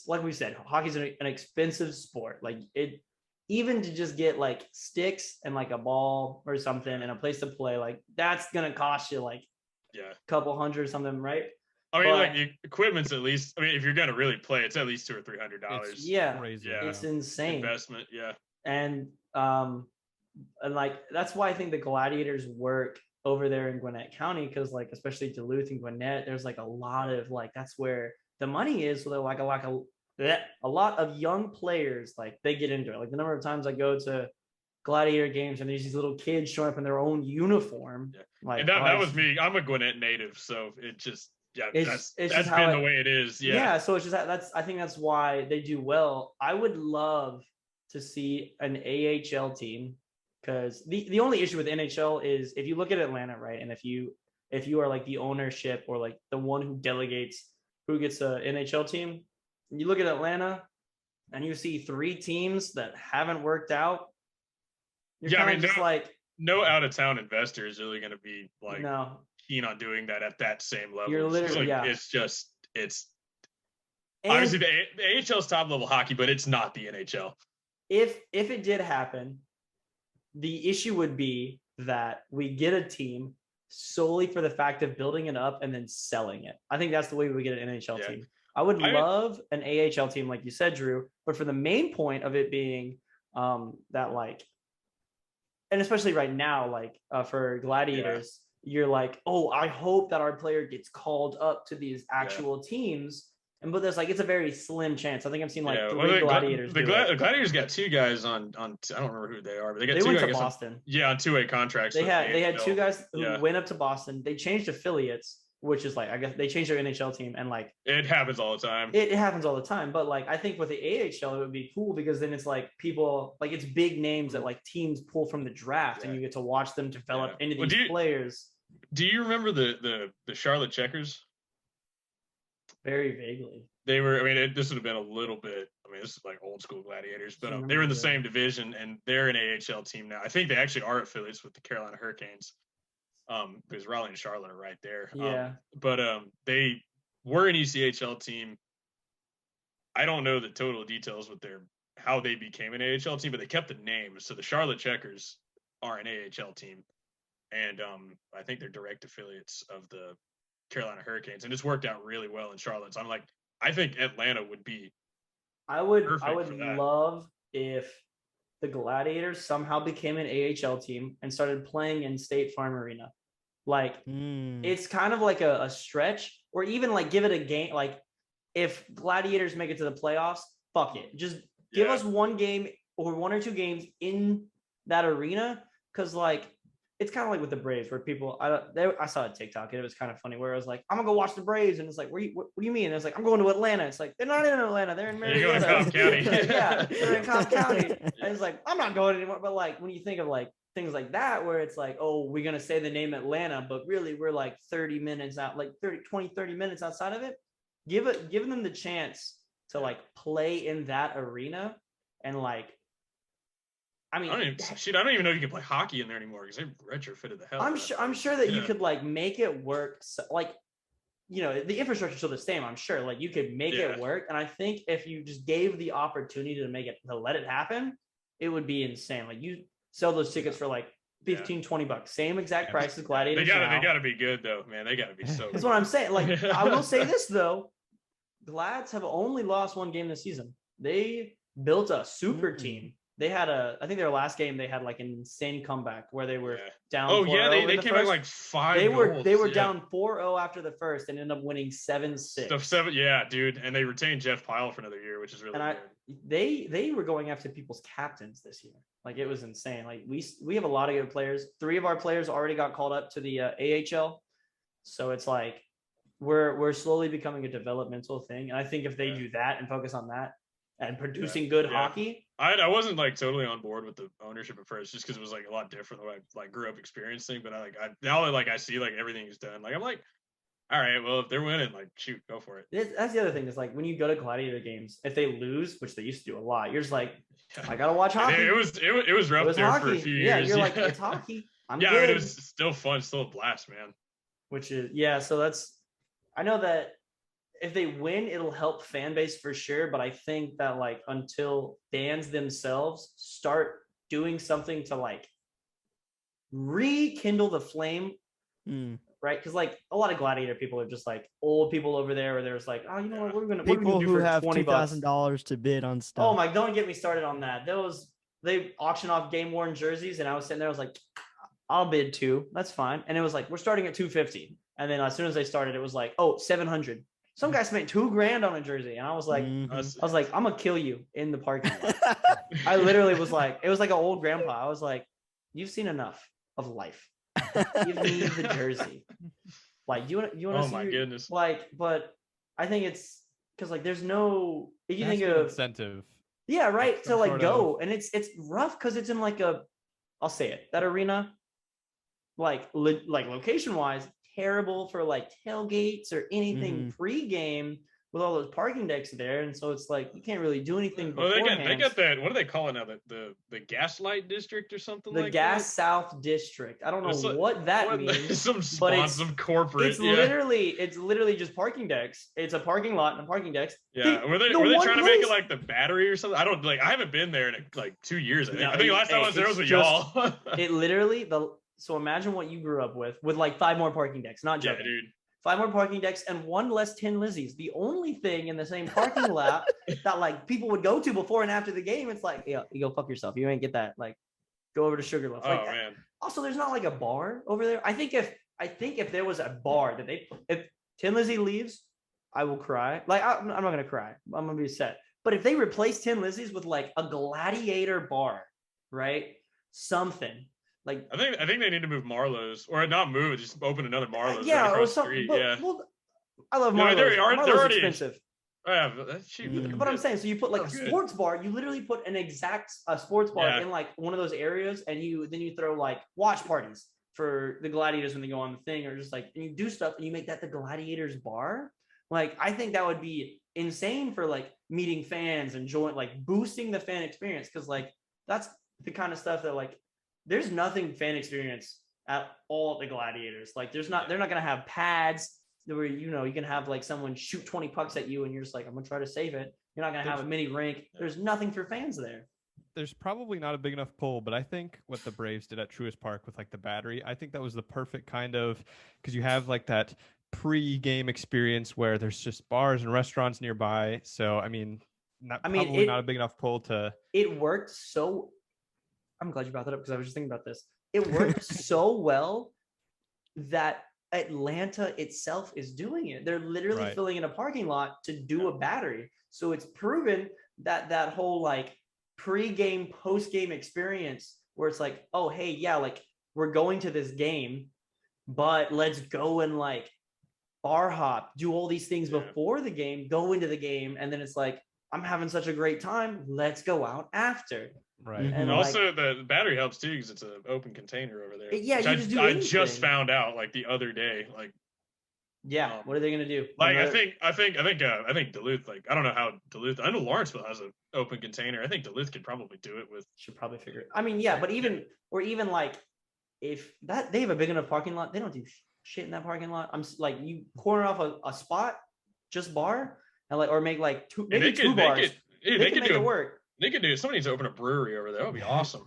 like we said, hockey's an expensive sport. Like, it, even to just get like sticks and like a ball or something and a place to play, like that's gonna cost you like a couple hundred or something, right?
I mean, like the equipment's at least, if you're gonna really play, it's at least $200 or $300.
Yeah,
crazy.
It's insane
investment. Yeah,
and like that's why I think the Gladiators work over there in Gwinnett County, because like especially Duluth and Gwinnett, there's like a lot of like, that's where the money is. So they're like a lot of young players, like they get into it. Like the number of times I go to Gladiator games and there's these little kids showing up in their own uniform. Like,
and that was me. I'm a Gwinnett native, so it just that's been the way it is.
So it's just I think that's why they do well. I would love to see an AHL team, because the only issue with NHL is if you look at Atlanta, right, and if you are like the ownership or like the one who delegates who gets an NHL team, you look at Atlanta and you see 3 teams that haven't worked out.
No out of town investor is really going to be like keen on doing that at that same level.
You're literally,
it's obviously the AHL's top level hockey, but it's not the NHL.
If it did happen, the issue would be that we get a team solely for the fact of building it up and then selling it. I think that's the way we get an NHL team. I would love an AHL team, like you said, Drew, but for the main point of it being that, like, and especially right now, like for Gladiators, you're like, oh, I hope that our player gets called up to these actual teams. But there's like, it's a very slim chance. I think I've seen like 3 Gladiators.
The Gladiators got 2 guys on. I don't remember who they are, but they got 2
went
guys
to Boston.
on 2-way contracts.
They had 2 guys who went up to Boston. They changed affiliates. which is like, I guess they changed their NHL team, and like
It happens all the time.
it happens all the time. But like, I think with the AHL, it would be cool because then it's like people, like it's big names that like teams pull from the draft, and you get to watch them develop into these players.
Do you remember the Charlotte Checkers?
Very vaguely.
They were, I mean, this would have been a little bit, I mean, this is like old school Gladiators, but they were in the same division, and they're an AHL team now. I think they actually are affiliates with the Carolina Hurricanes, because Raleigh and Charlotte are right there.
Yeah.
But they were an ECHL team. I don't know the total details with how they became an AHL team, but they kept the name. So the Charlotte Checkers are an AHL team, and I think they're direct affiliates of the Carolina Hurricanes, and it's worked out really well in Charlotte. So I'm like, I think Atlanta would be.
I would love if the Gladiators somehow became an AHL team and started playing in State Farm Arena. Like it's kind of like a stretch, or even like give it a game. Like if Gladiators make it to the playoffs, fuck it. Just give us one game or one or two games in that arena. Cause like, it's kind of like with the Braves where people, I saw a TikTok and it was kind of funny where I was like, I'm gonna go watch the Braves. And it's like, what do you mean? And it's like, I'm going to Atlanta. It's like, they're not in Atlanta. They're in Marietta.
Cobb County.
Yeah, they're in Cobb County. And it's like, I'm not going anymore. But like, when you think of like things like that, where it's like, oh, we're going to say the name Atlanta, but really we're like 30 minutes out, like 30 minutes outside of it. Give them the chance to like play in that arena. And like, I mean, I
don't even know if you can play hockey in there anymore because they retrofitted the hell.
I'm sure that you could like make it work. So, like, you know, the infrastructure is still the same. I'm sure like you could make it work. And I think if you just gave the opportunity to let it happen, it would be insane. Like you sell those tickets for like $15-$20, same exact price as Gladiators.
They gotta be good though, man. They gotta be so good.
That's what I'm saying. Like, I will say this though, Glads have only lost one game this season. They built a super team. They had I think their last game, they had like an insane comeback where they were down.
Oh yeah, they came back like 5 goals.
They were down 4-0 after the first and ended up winning 7-6.
Yeah, dude. And they retained Jeff Pyle for another year, which is really good.
They were going after people's captains this year. Like it was insane. Like we have a lot of good players. 3 of our players already got called up to the AHL. So it's like we're slowly becoming a developmental thing. And I think if they do that and focus on that and producing good hockey.
I wasn't like totally on board with the ownership at first, just because it was like a lot different than I like grew up experiencing. But now that like I see like everything is done, like I'm like, all right, well if they're winning, like shoot, go for it.
That's the other thing is like when you go to Gladiator games, if they lose, which they used to do a lot, you're just like, I gotta watch hockey.
It was rough there
hockey.
for a few years.
Yeah, you're like, it's hockey. I'm good.
But it was still fun, still a blast, man.
Which is so I know that if they win, it'll help fan base for sure. But I think that like until fans themselves start doing something to like rekindle the flame, right? Because like a lot of Gladiator people are just like old people over there, where there's like, oh, you know what, we're gonna do
who
for
have
$20
to bid on stuff.
Oh my, don't get me started on that. They auction off game worn jerseys, and I was sitting there, I was like, I'll bid $2. That's fine. And it was like, we're starting at $250, and then as soon as they started, it was like, oh, $700. Some guy spent $2,000 on a jersey, and I was like, I'm gonna kill you in the parking lot. I literally was like, it was like an old grandpa. I was like, you've seen enough of life. Give me the jersey. Like, you want to
oh
see
my goodness.
Like, but I think it's because like there's no you think of
incentive.
Yeah, right. To like go, and it's rough because it's in like I'll say it, that arena, like location wise, terrible for like tailgates or anything pre-game with all those parking decks there, and so it's like you can't really do anything.
Well, they got that. What do they call it now? The Gaslight District or something like that. The
Gas South District. I don't know what that means.
Some corporate.
It's literally just parking decks. It's a parking lot and parking decks.
Yeah. Were they trying to make it like the Battery or something? I haven't been there in like 2 years. I think the last time I was there was with y'all.
It literally So imagine what you grew up with like 5 more parking decks, not joking.
Yeah, dude.
5 more parking decks and 1 less Tin Lizzies. The only thing in the same parking lot that like people would go to before and after the game, it's like, yeah, you go fuck yourself. You ain't get that. Like, go over to Sugarloaf. Like,
man.
Also, there's not like a bar over there. I think if there was a bar that if Tin Lizzie leaves, I will cry. Like, I'm not gonna cry. I'm gonna be upset. But if they replace Tin Lizzies with like a Gladiator bar, right? Something. Like
I think they need to move Marlowe's, or not move it, just open another Marlowe's
yeah,
right
or
across the
something.
street.
But
Yeah.
well, I love
No,
Marlowe's.
they're
Marlowe's
already
expensive.
Yeah, but that's cheap.
But I'm saying, so you put like
Oh,
a
good.
sports bar. You literally put an exact sports bar
Yeah.
in like one of those areas, and then you throw like watch parties for the gladiators when they go on the thing, or just like and you do stuff and you make that the gladiators bar. Like I think that would be insane for like meeting fans and like boosting the fan experience, because like that's the kind of stuff that like there's nothing fan experience at all at the gladiators. Like they're not gonna have pads where you can have like someone shoot 20 pucks at you and you're just like, I'm gonna try to save it. You're not gonna have a mini rink. There's nothing for fans there.
There's probably not a big enough pull, but I think what the Braves did at Truist Park with like the battery, I think that was the perfect kind of, because you have like that pre-game experience where there's just bars and restaurants nearby. So I mean, not a big enough pull to.
It worked so. I'm glad you brought that up because I was just thinking about this. It worked so well that Atlanta itself is doing it. They're literally filling in a parking lot to do a battery. So it's proven that whole like pre-game, post-game experience where it's like, oh, hey, yeah, like we're going to this game, but let's go and like bar hop, do all these things before the game, go into the game, and then it's like, I'm having such a great time. Let's go out after.
Right.
And also the battery helps too because it's an open container over there.
Yeah, you
I just found out like the other day. Like,
yeah, what are they gonna do?
Like I think Duluth. Like I don't know how Duluth. I know Lawrenceville has an open container. I think Duluth could probably do it with.
Should probably figure it. I mean, yeah, but even like if that they have a big enough parking lot, they don't do shit in that parking lot. I'm like you corner off a spot, just bar, and like or make like two bars. They can make it work.
They could do. Somebody needs to open a brewery over there. That would be awesome.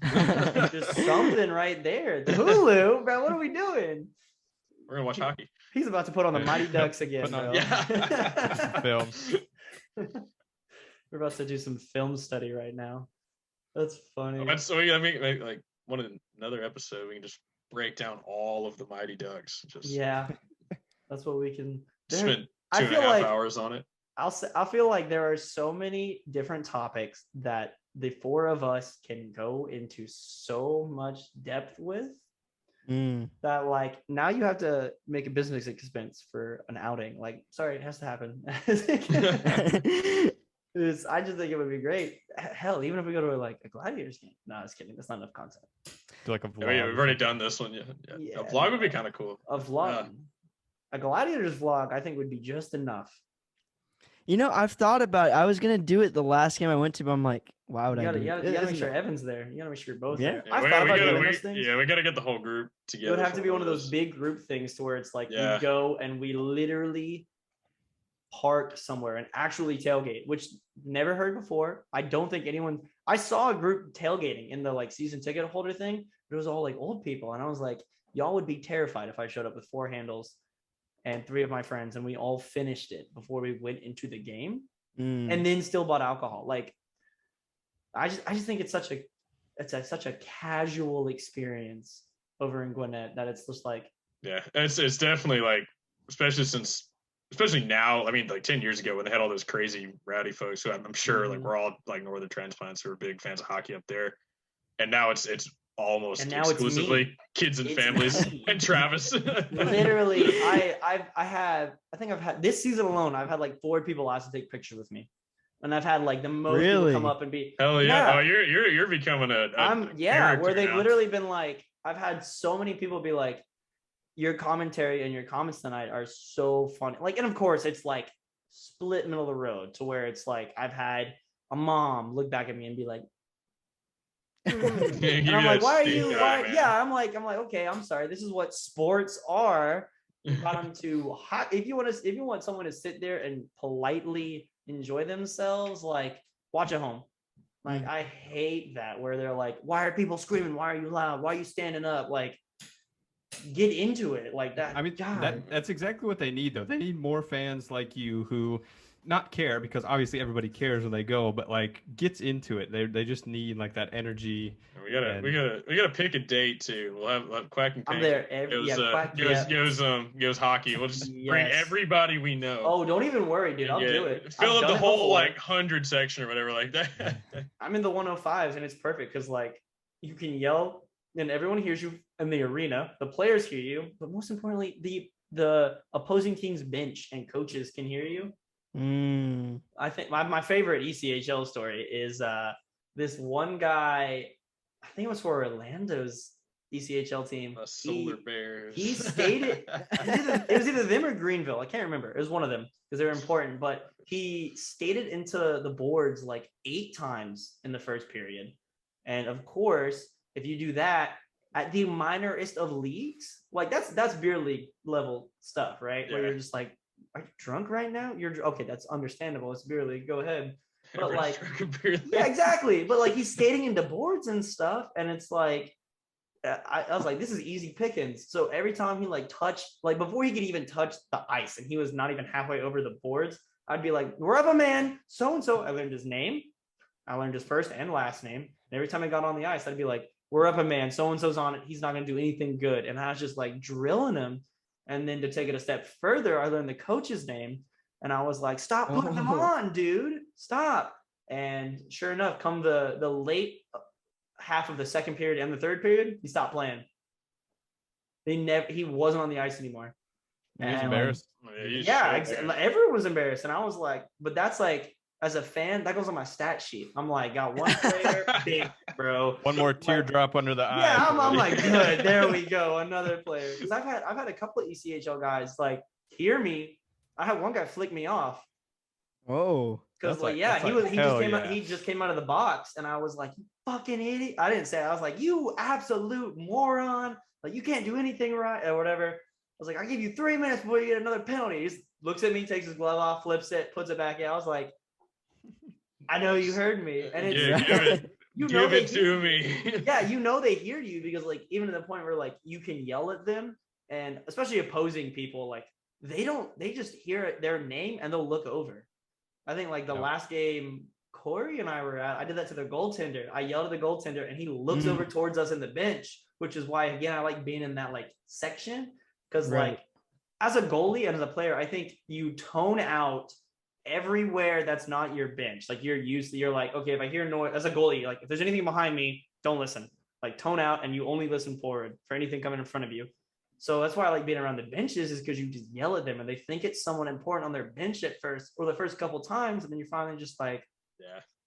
Just something right there. The Hulu, bro. What are we doing?
We're gonna watch hockey.
He's about to put on the Mighty Ducks again.
Film.
We're about to do some film study right now. That's funny.
So we gotta make like another episode. We can just break down all of the Mighty Ducks.
That's what we can.
Spend 2.5 hours on it.
I feel like there are so many different topics that the four of us can go into so much depth with that like now you have to make a business expense for an outing. Like, sorry, it has to happen. I just think it would be great. Hell, even if we go to like a Gladiators game. No, I was kidding. That's not enough content.
Do like a vlog.
Yeah, we've already done this one. Yeah. A vlog would be kind of cool.
A vlog. A Gladiators vlog, I think, would be just enough.
You know, I've thought about it. I was gonna do it the last game I went to, but I'm like, why would I do it?
You gotta make sure Evan's there. You gotta make sure you're both there.
I've thought about doing those things. Yeah, we gotta get the whole group together.
It would have to be one of those big group things to where it's like we go and we literally park somewhere and actually tailgate, which never heard before. I don't think anyone. I saw a group tailgating in the like season ticket holder thing, but it was all like old people, and I was like, y'all would be terrified if I showed up with 4 handles and 3 of my friends, and we all finished it before we went into the game, and then still bought alcohol. Like, I just think it's such a casual experience over in Gwinnett that it's just like,
it's definitely like, especially now. I mean, like 10 years ago when they had all those crazy rowdy folks who I'm sure like we're all like northern transplants who are big fans of hockey up there, and now it's almost exclusively kids and families and Travis.
Literally, I think I've had this season alone, I've had like 4 people ask to take pictures with me, and I've had like the most people come up and be
hell yeah. Oh, you're becoming
where they've literally been like, I've had so many people be like, your commentary and your comments tonight are so funny. Like, and of course it's like split middle of the road to where it's like I've had a mom look back at me and be like, and I'm like, why are you? Yeah, I'm like, okay, I'm sorry. This is what sports are. You got them to if you want someone to sit there and politely enjoy themselves, like watch at home. Like I hate that where they're like, why are people screaming? Why are you loud? Why are you standing up? Like, get into it like that.
I mean, that's exactly what they need though. They need more fans like you who not care, because obviously everybody cares when they go, but like gets into it. They just need like that energy.
We gotta pick a date too. We'll have Quacking Pancakes.
I'm there.
Goes hockey. We'll just bring everybody we know.
Oh, don't even worry, dude. I'll do it.
Fill up the whole like 100 section or whatever like that.
I'm in the 105s and it's perfect because like you can yell and everyone hears you in the arena. The players hear you, but most importantly, the opposing team's bench and coaches can hear you. I think my favorite ECHL story is this one guy. I think it was for Orlando's ECHL team.
Solar Bears.
He stated it was either them or Greenville. I can't remember. It was one of them because they were important. But he skated into the boards like 8 times in the first period. And of course, if you do that at the minorest of leagues, like that's beer league level stuff, right? Yeah. Where you're just like, are you drunk right now? You're okay. That's understandable. It's beer league. Go ahead. But like, yeah, exactly. But like, he's skating into boards and stuff, and it's like, I was like, this is easy pickings. So every time he like touched, like before he could even touch the ice, and he was not even halfway over the boards, I'd be like, we're up a man, so and so. I learned his name, I learned his first and last name, and every time I got on the ice, I'd be like, we're up a man, so and so's on it. He's not gonna do anything good, and I was just like drilling him. And then to take it a step further, I learned the coach's name. And I was like, stop putting him on, dude. Stop. And sure enough, come the late half of the second period and the third period, he stopped playing. He wasn't on the ice anymore.
He was embarrassed.
Everyone was embarrassed. And I was like, but that's like, as a fan, that goes on my stat sheet. I'm like, got one player, big, bro.
One more teardrop under the eye.
Yeah, I'm like, good. There we go. Another player. Because I've had a couple of ECHL guys like hear me. I had one guy flick me off.
Oh.
Because he just came out of the box, and I was like, you fucking idiot. I didn't say it. I was like, you absolute moron. Like, you can't do anything right or whatever. I was like, I give you 3 minutes before you get another penalty. He just looks at me, takes his glove off, flips it, puts it back in. I was like, I know you heard me. And it's
give it to me.
Yeah, you know they hear you, because like even to the point where like you can yell at them, and especially opposing people, like they just hear their name and they'll look over. I think like the last game Kory and I were at, I did that to the goaltender. I yelled at the goaltender and he looks over towards us in the bench, which is why again I like being in that like section, because like as a goalie and as a player, I think you tone out everywhere that's not your bench. Like you're like, okay, if I hear noise as a goalie, like if there's anything behind me, don't listen. Like tone out, and you only listen forward for anything coming in front of you. So that's why I like being around the benches, is because you just yell at them and they think it's someone important on their bench at first, or the first couple times, and then you're finally just like,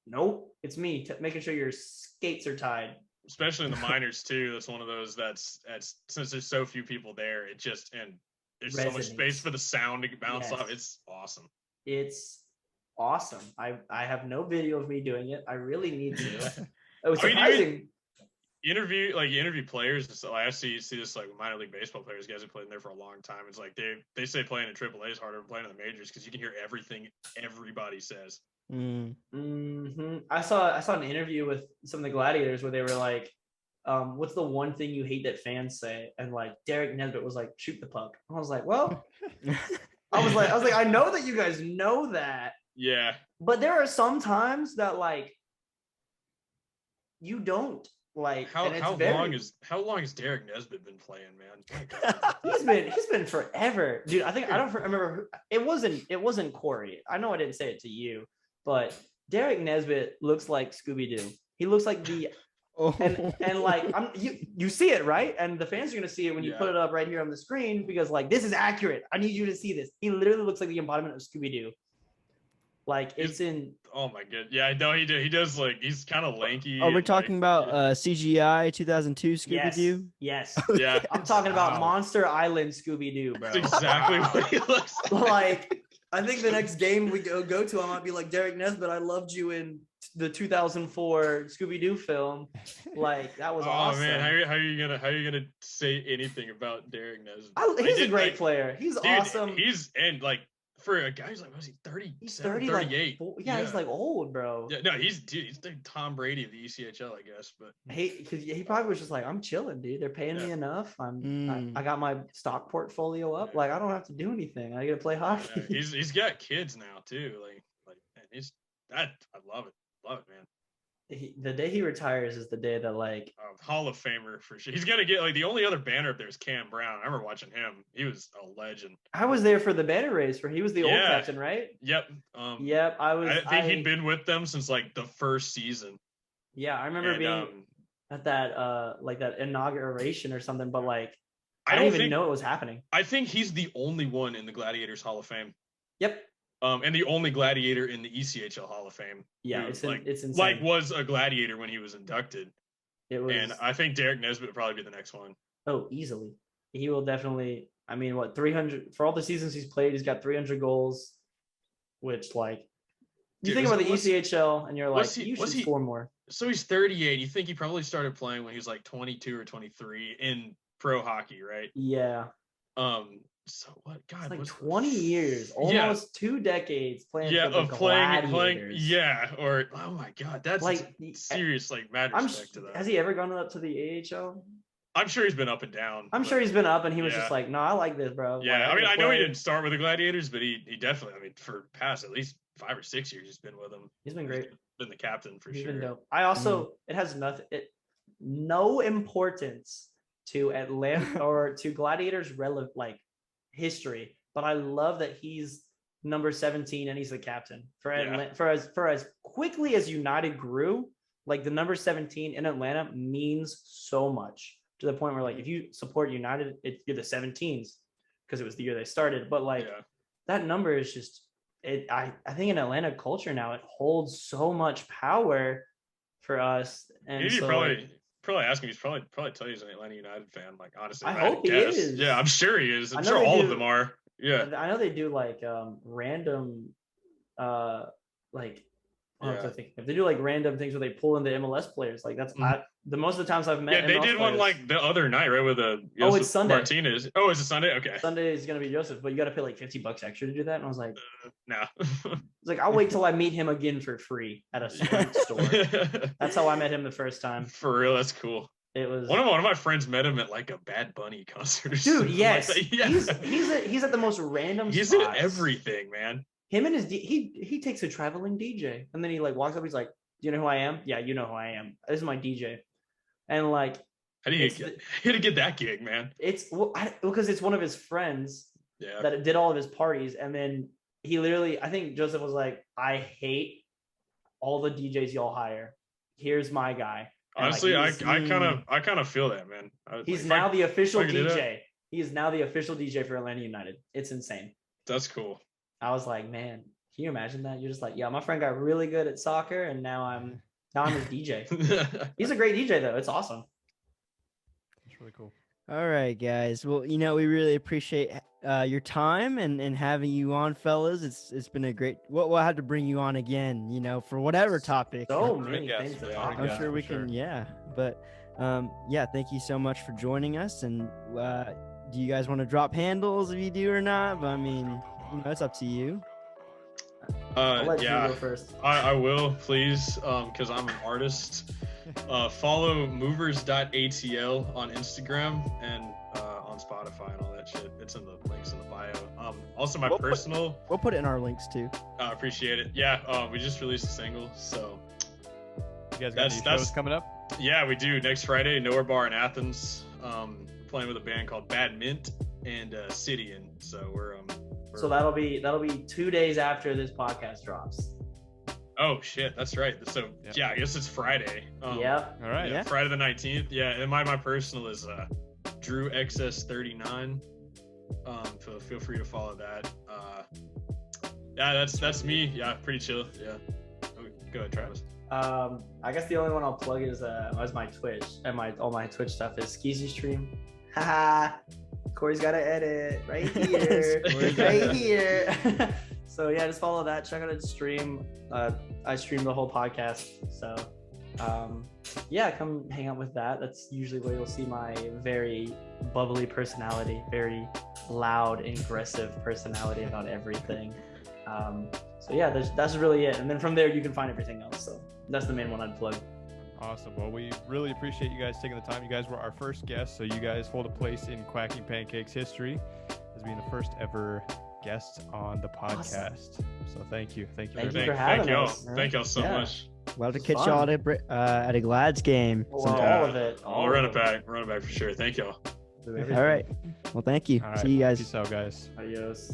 nope, it's me, making sure your skates are tied.
Especially in the minors too. That's one of those that's since there's so few people there, it just, and there's so much space for the sound to bounce off. It's awesome.
It's awesome. I have no video of me doing it. I really need to. It was surprising.
Interview players. So I see this like minor league baseball players, guys who played in there for a long time. It's like they say playing in AAA is harder than playing in the majors, because you can hear everything everybody says.
I saw an interview with some of the Gladiators where they were like, what's the one thing you hate that fans say? And like Derek Nesbitt was like, shoot the puck. I was like, well, I was like, I know that you guys know that.
Yeah.
But there are some times that like you don't. Like,
how long has Derek Nesbitt been playing,
man? he's been forever, dude. I don't remember. It wasn't Kory. I know I didn't say it to you, but Derek Nesbitt looks like Scooby-Doo. He looks like the and like you see it, right? And the fans are gonna see it when you put it up right here on the screen, because like this is accurate. I need you to see this. He literally looks like the embodiment of Scooby-Doo. Like it's in.
Oh my god! Yeah, I know he did. He does, like, he's kind of lanky.
Are we talking about CGI 2002 Scooby-Doo?
Yes.
Yeah.
I'm talking about Monster Island Scooby-Doo, bro.
That's exactly what he looks like.
Like, I think the next game we go to, I might be like, Derek Nesbitt, I loved you in the 2004 Scooby-Doo film. Like, that was awesome.
Oh man, how are you gonna say anything about Derek Nesbitt?
He's a great player. He's awesome.
Like, for a guy who's like, was he 30?
He's 30,
38.
Like, he's like old, bro.
Yeah, no, he's the Tom Brady of the ECHL, I guess. But
because he probably was just like, I'm chilling, dude. They're paying me enough. I got my stock portfolio up. Like, I don't have to do anything. I get to play hockey.
Yeah, he's got kids now too. Like I love it, man.
The day he retires is the day that, like,
Hall of Famer for sure. He's gonna get, like, the only other banner up there is Cam Brown. I remember watching him. He was a legend.
I was there for the banner race where he was the old captain, right?
Yep.
Yep.
I think he'd been with them since like the first season.
Yeah, I remember being at that like that inauguration or something, but like I don't even know it was happening.
I think he's the only one in the Gladiators Hall of Fame.
Yep.
And the only gladiator in the ECHL Hall of Fame.
Yeah,
who,
it's insane.
Like was a gladiator when he was inducted.
It was,
and I think Derek Nesbitt would probably be the next one.
Oh, easily. He will definitely. I mean, what 300 for all the seasons he's played? He's got 300 goals, which like you think about the ECHL and you're like, you should score more.
So he's 38. You think he probably started playing when he was like 22 or 23 in pro hockey, right?
Yeah.
So what? God,
it's like 20 years, almost 2 decades playing.
Yeah,
for the
playing. Yeah, or oh my God, that's
like
serious. Like mad respect to that.
Has he ever gone up to the AHL?
I'm sure he's been up and down.
I'm sure he's been up, and he was just like, "No, I like this, bro."
Yeah, I mean, I know he didn't start with the Gladiators, but he definitely. I mean, for past at least 5 or 6 years, he's been with them.
He's been great.
Been the captain for
he's
sure.
Been dope. I also it has no importance to Atlanta or to Gladiators history, but I love that he's number 17 and he's the captain for Atlanta. For as quickly as United grew, like the number 17 in Atlanta means so much, to the point where like if you support United, you're the 17s because it was the year they started. But like that number is just I think in Atlanta culture now it holds so much power for us. And so,
probably ask him. He's probably tell you he's an Atlanta United fan. Like honestly,
I hope he is.
Yeah, I'm sure he is. I'm sure all of them are. Yeah,
I know they do like random like I think if they do like random things where they pull in the MLS players, like that's the most of the times I've met.
Yeah, they did one like the other night, right? With
it's Sunday.
Martinez. Oh, is it Sunday? Okay.
Sunday is gonna be Joseph, but you got to pay like $50 extra to do that. And I was like,
no.
It's like I'll wait till I meet him again for free at a store. That's how I met him the first time.
For real, that's cool.
It was
one of my friends met him at like a Bad Bunny concert.
Dude, yes, like he's at the most random.
He's in everything, man.
Him and his he takes a traveling DJ, and then he like walks up. He's like, "Do you know who I am? Yeah, you know who I am. This is my DJ." And like,
how do you get that gig, man?
It's because it's one of his friends that did all of his parties, and then he literally, I think Joseph was like, "I hate all the DJs y'all hire. Here's my guy." And
honestly, I kind of feel that, man.
He's now the official DJ. He is now the official DJ for Atlanta United. It's insane.
That's cool.
I was like, man, can you imagine that? You're just like, yeah, my friend got really good at soccer, and now I'm his DJ. He's a great DJ though. It's awesome.
It's really cool.
All right, guys. Well, we really appreciate your time and having you on, fellas. It's been a great. We'll have to bring you on again, for whatever topic.
So many things.
I'm sure we can. Yeah, but thank you so much for joining us. And do you guys want to drop handles if you do or not? But I mean, it's up to you.
I'll let you go first.
I will, please, because I'm an artist. Follow movers.atl on Instagram and on Spotify and all that shit. It's in the links in the bio. Also my personal.
We'll put it in our links too.
Appreciate it. Yeah, we just released a single, so.
You guys got any shows coming up?
Yeah, we do. Next Friday, Nowhere Bar in Athens. Playing with a band called Bad Mint and Sidian. So
So that'll be 2 days after this podcast drops.
Oh shit, that's right. So I guess it's Friday.
Yep.
All right.
Yeah, Friday the 19th. Yeah, and my personal is Drew XS39. So feel free to follow that. That's me. Yeah, pretty chill. Yeah. Go ahead, Travis.
I guess the only one I'll plug is my Twitch and all my Twitch stuff is Skeezy Stream. Haha. Kory's got to edit right here. Right here. So yeah, just follow that. Check out the stream. I stream the whole podcast. So come hang out with that. That's usually where you'll see my very bubbly personality, very loud, aggressive personality about everything. That's really it. And then from there, you can find everything else. So that's the main one I'd plug.
Awesome. Well, we really appreciate you guys taking the time. You guys were our first guests, so you guys hold a place in Quacking Pancakes history as being the first ever guests on the podcast. Awesome. So thank you. Thank you
for having us.
Thank y'all so much.
Love to catch y'all at a Glads game.
All of it.
I'll run it back for sure. Thank y'all.
All right. Well, thank you.
All right.
See you guys.
Peace out, guys.
Adios.